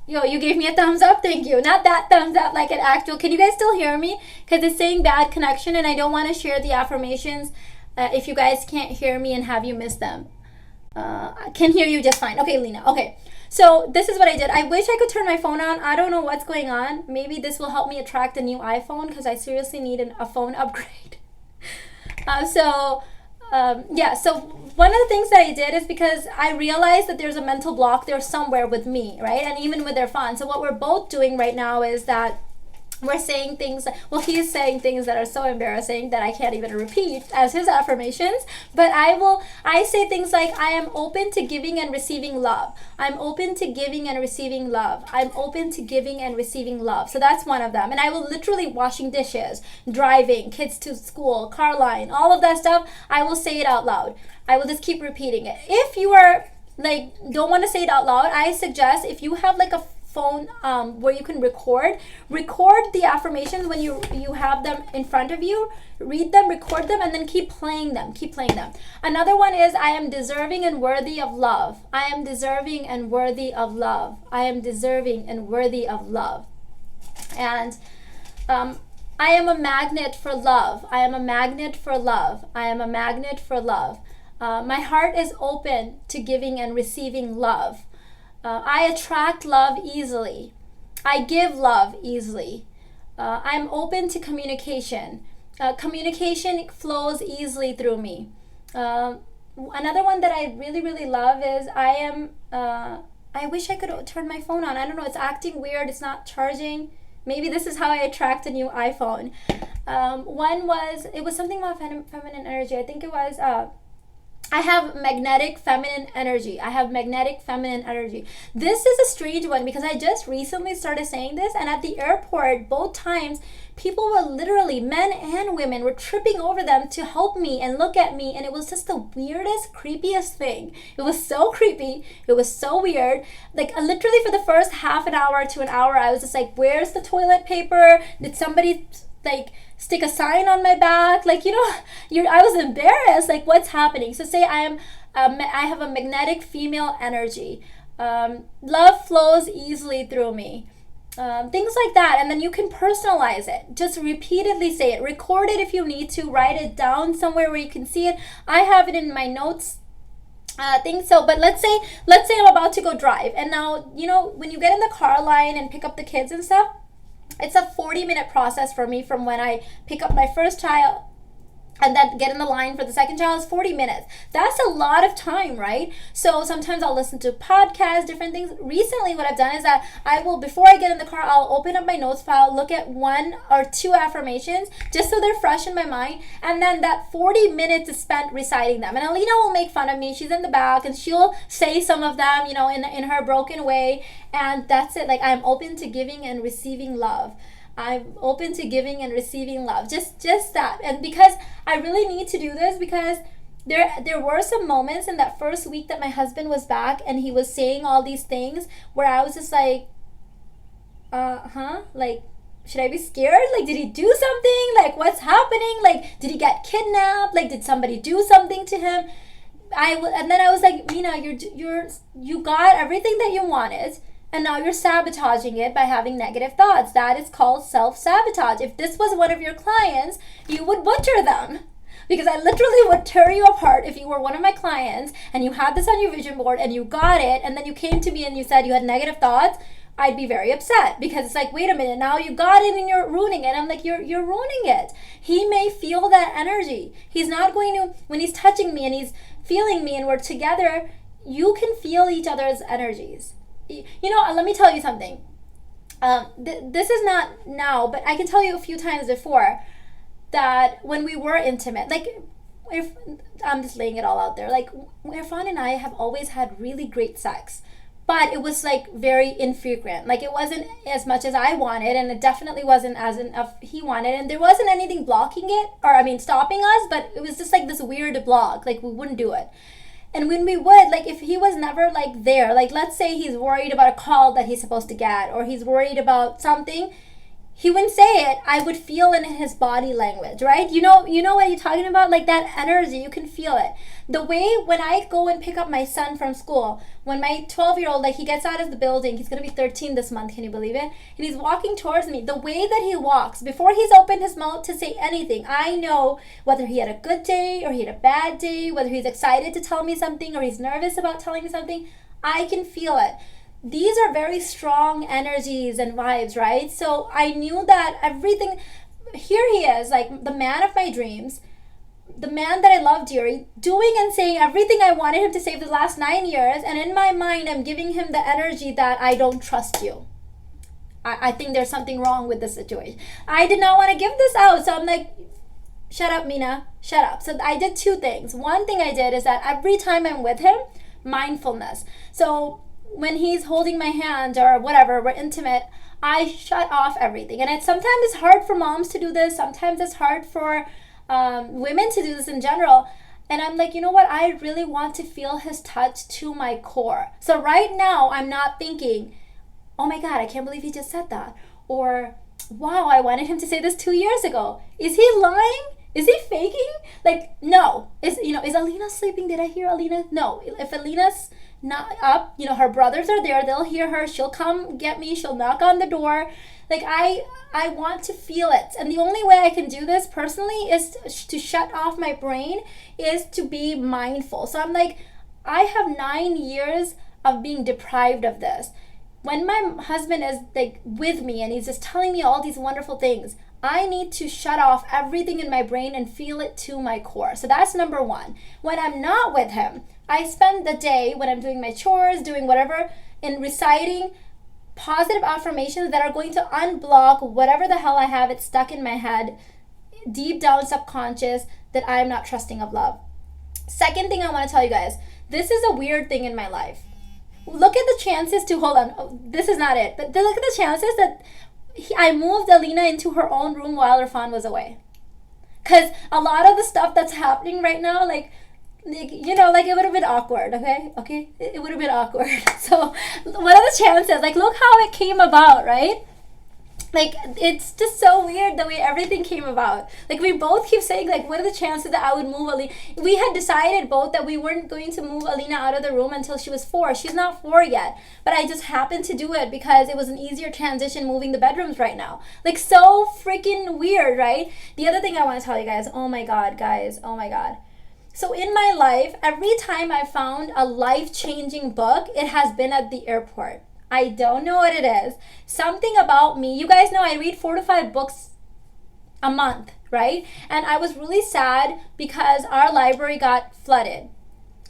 Yo, you gave me a thumbs up? Thank you. Not that thumbs up, like an actual. Can you guys still hear me? Because it's saying bad connection and I don't want to share the affirmations if you guys can't hear me and have you miss them. I can hear you just fine. Okay, Lena. Okay. So this is what I did. I wish I could turn my phone on. I don't know what's going on. Maybe this will help me attract a new iPhone because I seriously need a phone upgrade. So one of the things that I did is because I realized that there's a mental block there somewhere with me, right? And even with Irfan. So what we're both doing right now is that we're saying things, he's saying things that are so embarrassing that I can't even repeat as his affirmations, but I say things like, I am open to giving and receiving love. I'm open to giving and receiving love. I'm open to giving and receiving love. So that's one of them. And I will literally washing dishes, driving, kids to school, car line, all of that stuff, I will say it out loud. I will just keep repeating it. If you are don't want to say it out loud, I suggest if you have a phone where you can record the affirmations when you have them in front of you, read them, record them, and then keep playing them. Another one is, I am deserving and worthy of love. I am deserving and worthy of love. I am deserving and worthy of love. And I am a magnet for love. I am a magnet for love. I am a magnet for love. My heart is open to giving and receiving love. I attract love easily. I give love easily. I'm open to communication. Communication flows easily through me. Another one that I really, really love is I wish I could turn my phone on. I don't know, it's acting weird. It's not charging. Maybe this is how I attract a new iPhone. It was something about feminine energy. I think it was... I have magnetic feminine energy. I have magnetic feminine energy. This is a strange one because I just recently started saying this, and at the airport, both times, people were literally, men and women, were tripping over them to help me and look at me, and it was just the weirdest, creepiest thing. It was so creepy. It was so weird. Literally for the first half an hour to an hour, I was just like, where's the toilet paper? Did somebody stick a sign on my back? I was embarrassed. What's happening? So say I have a magnetic female energy. Love flows easily through me. Things like that. And then you can personalize it. Just repeatedly say it. Record it if you need to. Write it down somewhere where you can see it. I have it in my notes. But let's say I'm about to go drive. And now, when you get in the car line and pick up the kids and stuff, it's a 40-minute process for me from when I pick up my first child and then get in the line for the second child is 40 minutes. That's a lot of time, right? So sometimes I'll listen to podcasts, different things. Recently, what I've done is that before I get in the car, I'll open up my notes file, look at 1 or 2 affirmations, just so they're fresh in my mind. And then that 40 minutes is spent reciting them. And Alina will make fun of me. She's in the back and she'll say some of them, in her broken way. And that's it. I'm open to giving and receiving love. I'm open to giving and receiving love. Just that. And because I really need to do this, because there were some moments in that first week that my husband was back and he was saying all these things where I was just should I be scared? Did he do something? What's happening? Did he get kidnapped? Did somebody do something to him? And then I was like, Mina, you got everything that you wanted. And now you're sabotaging it by having negative thoughts. That is called self-sabotage. If this was one of your clients, you would butcher them. Because I literally would tear you apart if you were one of my clients and you had this on your vision board and you got it and then you came to me and you said you had negative thoughts. I'd be very upset because it's wait a minute, now you got it and you're ruining it. I'm like, you're ruining it. He may feel that energy. He's not going to, when he's touching me and he's feeling me and we're together, you can feel each other's energies. Let me tell you something. This is not now, but I can tell you a few times before that when we were intimate, I'm just laying it all out there. Irfan and I have always had really great sex. but it was like very infrequent. Like it wasn't as much as I wanted, and it definitely wasn't as enough he wanted, and there wasn't anything blocking it, or I mean stopping us, but it was just like this weird block, like we wouldn't do it. And when we would, like if he was never like there, like let's say he's worried about a call that he's supposed to get, or he's worried about something, he wouldn't say it. I would feel it in his body language, right? You know what you're talking about? Like that energy, you can feel it. The way when I go and pick up my son from school, when my 12-year-old, like he gets out of the building, he's going to be 13 this month, can you believe it? And he's walking towards me. The way that he walks, before he's opened his mouth to say anything, I know whether he had a good day or he had a bad day, whether he's excited to tell me something or he's nervous about telling me something. I can feel it. These are very strong energies and vibes, right? So I knew that everything, here he is, like the man of my dreams, the man that I love dearly, doing and saying everything I wanted him to say for the last 9 years, and in my mind I'm giving him the energy that I don't trust you. I think there's something wrong with this situation. I did not want to give this out, so I'm like, shut up, Mina, shut up. So I did two things. One thing I did is that every time I'm with him, mindfulness. So when he's holding my hand or whatever, we're intimate, I shut off everything. And sometimes it's hard for moms to do this. Sometimes it's hard for women to do this in general. And I'm like, you know what? I really want to feel his touch to my core. So right now, I'm not thinking, oh my God, I can't believe he just said that. Or, wow, I wanted him to say this 2 years ago. Is he lying? Is he faking? Like, no. Is Alina sleeping? Did I hear Alina? No. If Alina's not up, her brothers are there, they'll hear her, she'll come get me, she'll knock on the door. Like I want to feel it, and the only way I can do this personally is to shut off my brain, is to be mindful. So I'm like, I have 9 years of being deprived of this. When my husband is like with me and he's just telling me all these wonderful things, I need to shut off everything in my brain and feel it to my core. So that's number one. When I'm not with him, I spend the day when I'm doing my chores, doing whatever, in reciting positive affirmations that are going to unblock whatever the hell I have it stuck in my head, deep down subconscious, that I'm not trusting of love. Second thing I want to tell you guys, this is a weird thing in my life. Look at the chances to, hold on, this is not it, but look at the chances that I moved Alina into her own room while Irfan was away. Because a lot of the stuff that's happening right now, like it would have been awkward, okay? It would have been awkward. So what are the chances? Like, look how it came about, right? Like, it's just so weird the way everything came about. Like, we both keep saying, like, what are the chances that I would move Alina? We had decided both that we weren't going to move Alina out of the room until she was 4. She's not 4 yet. But I just happened to do it because it was an easier transition moving the bedrooms right now. Like, so freaking weird, right? The other thing I want to tell you guys, oh my God, guys, oh my God. So in my life, every time I found a life-changing book, it has been at the airport. I don't know what it is. Something about me. You guys know I read 4 to 5 books a month, right? And I was really sad because our library got flooded.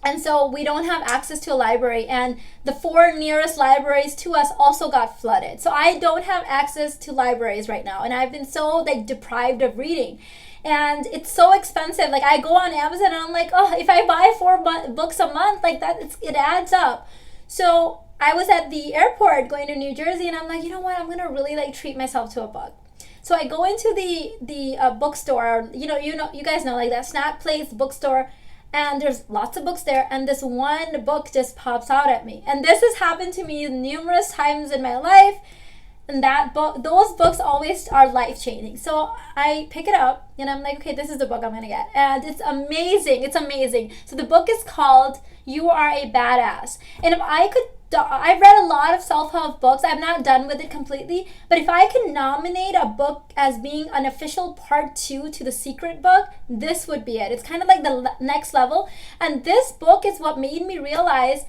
And so we don't have access to a library. And the 4 nearest libraries to us also got flooded. So I don't have access to libraries right now. And I've been so deprived of reading. And it's so expensive. Like, I go on Amazon and I'm like, oh, if I buy 4 books a month, like that, it adds up. So I was at the airport going to New Jersey, and I'm like, you know what? I'm gonna really treat myself to a book. So I go into the bookstore. You guys know, like that Snack Place bookstore, and there's lots of books there. And this one book just pops out at me. And this has happened to me numerous times in my life. And those books always are life-changing. So I pick it up and I'm like, okay, this is the book I'm gonna get. And it's amazing. It's amazing. So the book is called You Are a Badass. And if I could, I've read a lot of self-help books. I'm not done with it completely. But if I could nominate a book as being an official part 2 to The Secret Book, this would be it. It's kind of like the next level. And this book is what made me realize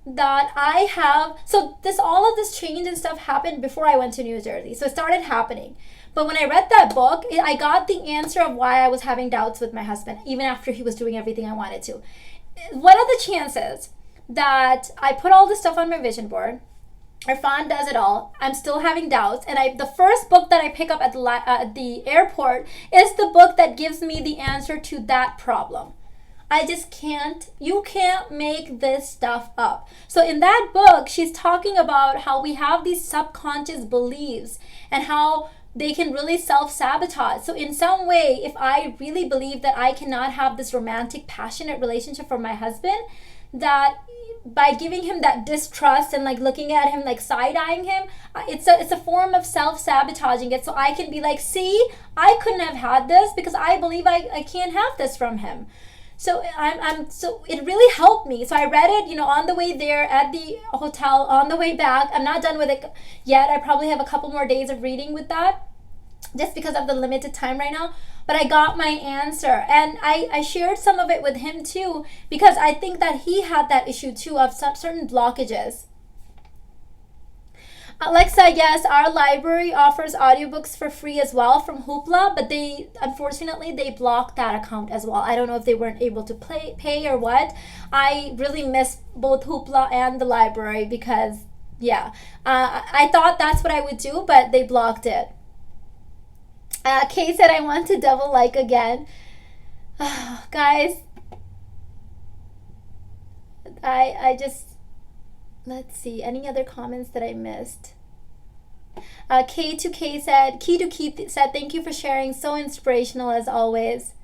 that all of this change and stuff happened before I went to New Jersey. So it started happening. But when I read that book, I got the answer of why I was having doubts with my husband, even after he was doing everything I wanted to. What are the chances that I put all this stuff on my vision board, Irfan does it all, I'm still having doubts, and the first book that I pick up at the airport is the book that gives me the answer to that problem? I just can't. You can't make this stuff up. So in that book, she's talking about how we have these subconscious beliefs and how they can really self-sabotage. So in some way, if I really believe that I cannot have this romantic, passionate relationship for my husband, that by giving him that distrust and like looking at him like side-eyeing him, it's a form of self-sabotaging it, so I can be like, see, I couldn't have had this because I believe I can't have this from him. So so it really helped me. So I read it, on the way there at the hotel, on the way back. I'm not done with it yet. I probably have a couple more days of reading with that, just because of the limited time right now. But I got my answer, and I shared some of it with him too, because I think that he had that issue too of certain blockages. Alexa, yes, our library offers audiobooks for free as well from Hoopla, but unfortunately they blocked that account as well. I don't know if they weren't able to pay or what. I really miss both Hoopla and the library because, yeah, I thought that's what I would do, but they blocked it. Kay said, I want to double like again. Guys, I just, let's see, any other comments that I missed? K2K said, Key2Keith said, thank you for sharing, so inspirational as always.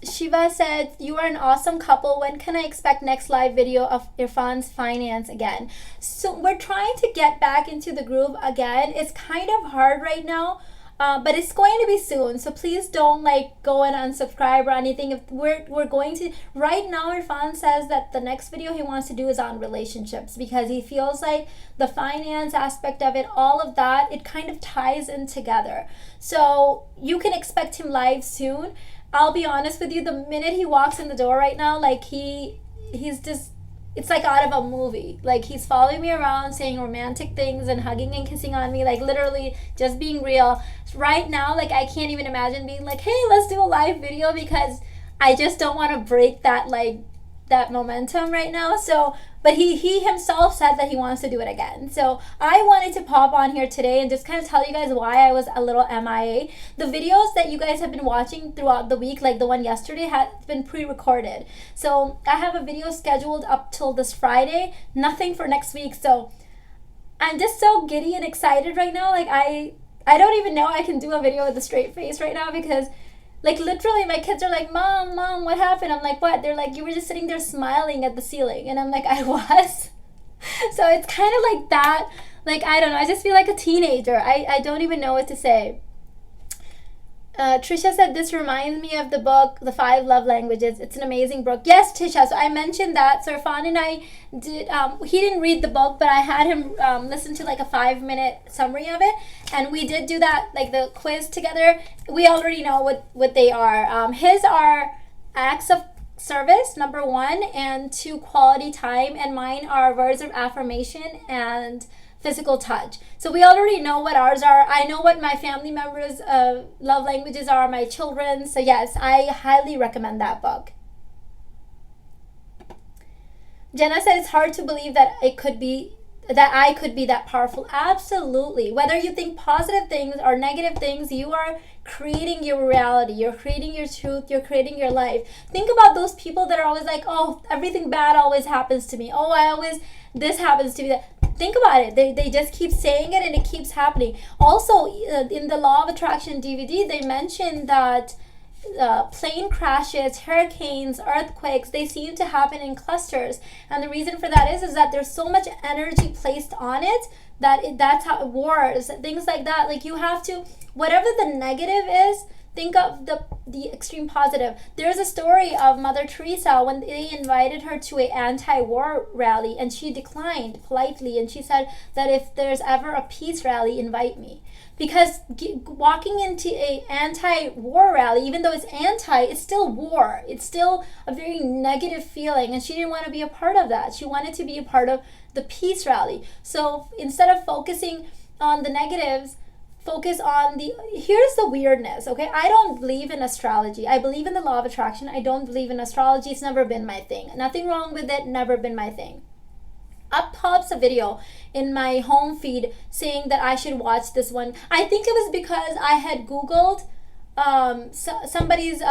Shiva said, you are an awesome couple. When can I expect next live video of Irfan's finance again? So we're trying to get back into the groove again. It's kind of hard right now, but it's going to be soon. So please don't go and unsubscribe or anything. If we're going to, right now Irfan says that the next video he wants to do is on relationships, because he feels like the finance aspect of it, all of that, it kind of ties in together. So you can expect him live soon. I'll be honest with you, the minute he walks in the door right now, he's just, it's like out of a movie. Like, he's following me around saying romantic things and hugging and kissing on me, literally just being real. Right now, I can't even imagine being like, hey, let's do a live video, because I just don't want to break that momentum right now. So, but he himself said that he wants to do it again. So I wanted to pop on here today and just kind of tell you guys why I was a little MIA. The videos that you guys have been watching throughout the week, like the one yesterday, has been pre-recorded. So I have a video scheduled up till this Friday, nothing for next week. So I'm just so giddy and excited right now. I don't even know I can do a video with a straight face right now, because literally my kids are like, Mom, what happened? I'm like, what? They're like, you were just sitting there smiling at the ceiling. And I'm like, I was. So it's kind of like that. I don't know. I just feel like a teenager. I don't even know what to say. Trisha said, this reminds me of the book, The 5 Love Languages. It's an amazing book. Yes, Trisha. So I mentioned that. So Irfan and I did, he didn't read the book, but I had him listen to a 5-minute summary of it. And we did do that, the quiz together. We already know what they are. His are acts of service, number 1, and 2, quality time. And mine are words of affirmation and physical touch. So we already know what ours are. I know what my family members' love languages are, my children. So yes, I highly recommend that book. Jenna said, it's hard to believe that I could be that powerful. Absolutely. Whether you think positive things or negative things, you are creating your reality. You're creating your truth. You're creating your life. Think about those people that are always like, oh, everything bad always happens to me. Oh, this happens to me. Think about it. They just keep saying it and it keeps happening. Also, in the Law of Attraction DVD, they mentioned that plane crashes, hurricanes, earthquakes, they seem to happen in clusters. And the reason for that is that there's so much energy placed on it that's how wars, things like that. You have to, whatever the negative is, think of the extreme positive. There's a story of Mother Teresa when they invited her to an anti-war rally, and she declined politely, and she said that if there's ever a peace rally, invite me. Because walking into a anti-war rally, even though it's anti, it's still war. It's still a very negative feeling, and she didn't want to be a part of that. She wanted to be a part of the peace rally. So instead of focusing on the negatives, focus on here's the weirdness, okay? I don't believe in astrology. I believe in the law of attraction. I don't believe in astrology. It's never been my thing. Nothing wrong with it, never been my thing. Up pops a video in my home feed saying that I should watch this one. I think it was because I had Googled somebody's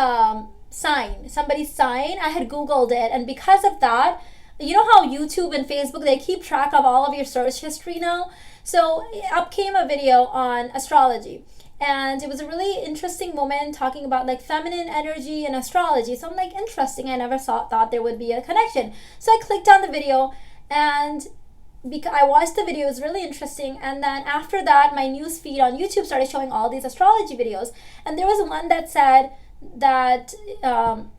sign, somebody's sign. I had Googled it, and because of that, you know how YouTube and Facebook, they keep track of all of your search history now? So up came a video on astrology, and it was a really interesting woman talking about like feminine energy and astrology. So I'm like, interesting. I never thought there would be a connection. So I clicked on the video, and because I watched the video, it was really interesting. And then after that, my news feed on YouTube started showing all these astrology videos, and there was one that said that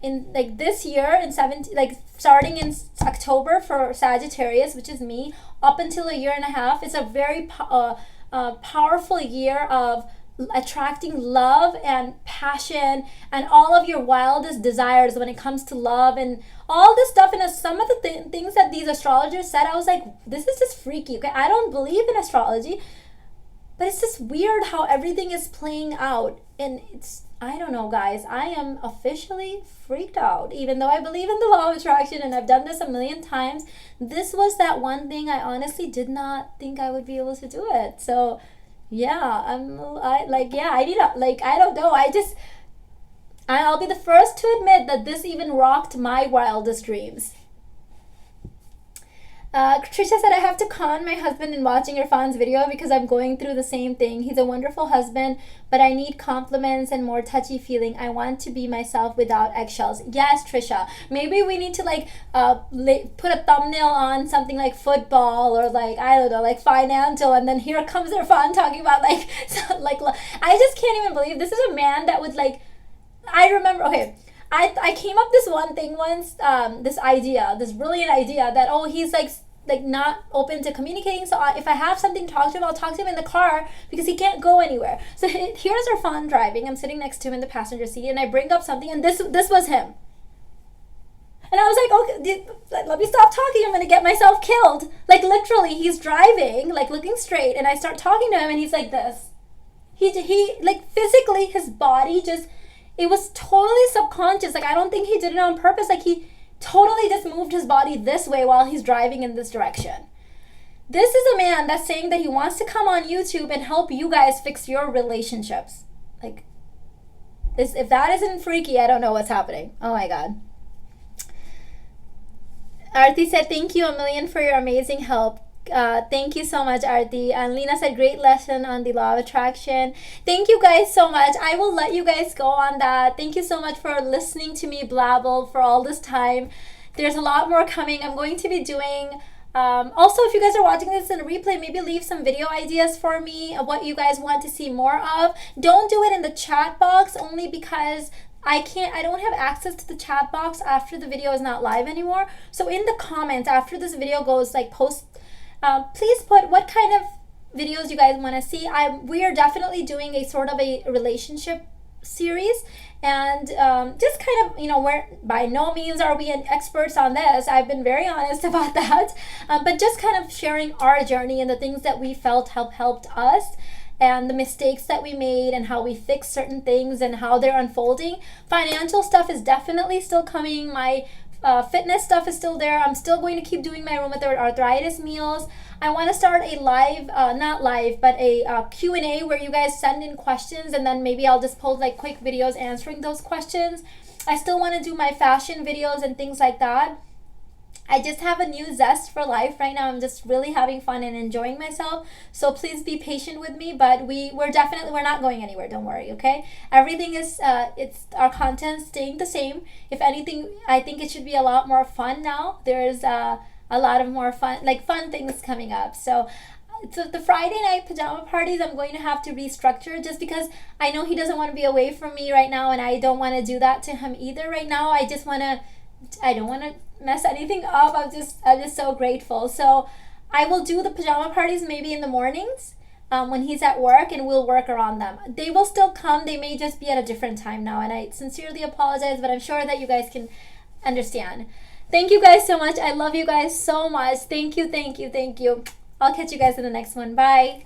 in like this year in 17, like starting in October for Sagittarius, which is me, up until a year and a half, it's a very powerful year of attracting love and passion and all of your wildest desires when it comes to love and all this stuff. And some of the things that these astrologers said, I was like, this is just freaky. Okay, I don't believe in astrology, but it's just weird how everything is playing out. And it's, I don't know, guys, I am officially freaked out. Even though I believe in the law of attraction and I've done this a million times, this was that one thing I honestly did not think I would be able to do it. So yeah, I need a, like, I don't know. I'll be the first to admit that this even rocked my wildest dreams. Trisha said, I have to con my husband in watching Irfan's video because I'm going through the same thing. He's a wonderful husband, but I need compliments and more touchy feeling. I want to be myself without eggshells. Yes, Trisha. Maybe we need to like put a thumbnail on something like football or like, I don't know, like financial, and then here comes Irfan talking about like, I just can't even believe this is a man that would like, I remember, okay, I came up this one thing once, this brilliant idea that, oh, he's like not open to communicating. So if I have something to talk to him, I'll talk to him in the car because he can't go anywhere. So here's Irfan driving. I'm sitting next to him in the passenger seat, and I bring up something, and this was him. And I was like, okay, let me stop talking. I'm going to get myself killed. Like literally, he's driving, like looking straight, and I start talking to him, and he's like this. He like physically, his body just, it was totally subconscious. Like, I don't think he did it on purpose. Like, he totally just moved his body this way while he's driving in this direction. This is a man that's saying that he wants to come on YouTube and help you guys fix your relationships. Like, if that isn't freaky, I don't know what's happening. Oh my God. Arti said, thank you a million for your amazing help. Thank you so much, Arti. And Lena said, great lesson on the law of attraction. Thank you guys so much. I will let you guys go on that. Thank you so much for listening to me blabble for all this time. There's a lot more coming. I'm going to be doing also, if you guys are watching this in a replay, maybe leave some video ideas for me of what you guys want to see more of. Don't do it in the chat box, only because I don't have access to the chat box after the video is not live anymore. So in the comments after this video goes like post, please put what kind of videos you guys want to see. We are definitely doing a sort of a relationship series, and just kind of, you know, we're by no means are we experts on this. I've been very honest about that, but just kind of sharing our journey and the things that we felt helped us, and the mistakes that we made and how we fixed certain things and how they're unfolding. Financial stuff is definitely still coming. My fitness stuff is still there. I'm still going to keep doing my rheumatoid arthritis meals. I want to start a live, not live, but a Q&A where you guys send in questions, and then maybe I'll just post like quick videos answering those questions. I still want to do my fashion videos and things like that. I just have a new zest for life right now. I'm just really having fun and enjoying myself. So please be patient with me, but we're not going anywhere. Don't worry, okay? Everything is, it's our content staying the same. If anything, I think it should be a lot more fun now. There's a lot of more fun things coming up. So the Friday night pajama parties, I'm going to have to restructure just because I know he doesn't want to be away from me right now, and I don't want to do that to him either right now. I don't want to mess anything up. I'm just so grateful. So I will do the pajama parties maybe in the mornings when he's at work, and we'll work around them. They will still come. They may just be at a different time now, and I sincerely apologize, but I'm sure that you guys can understand. Thank you guys so much. I love you guys so much. Thank you. I'll catch you guys in the next one. Bye.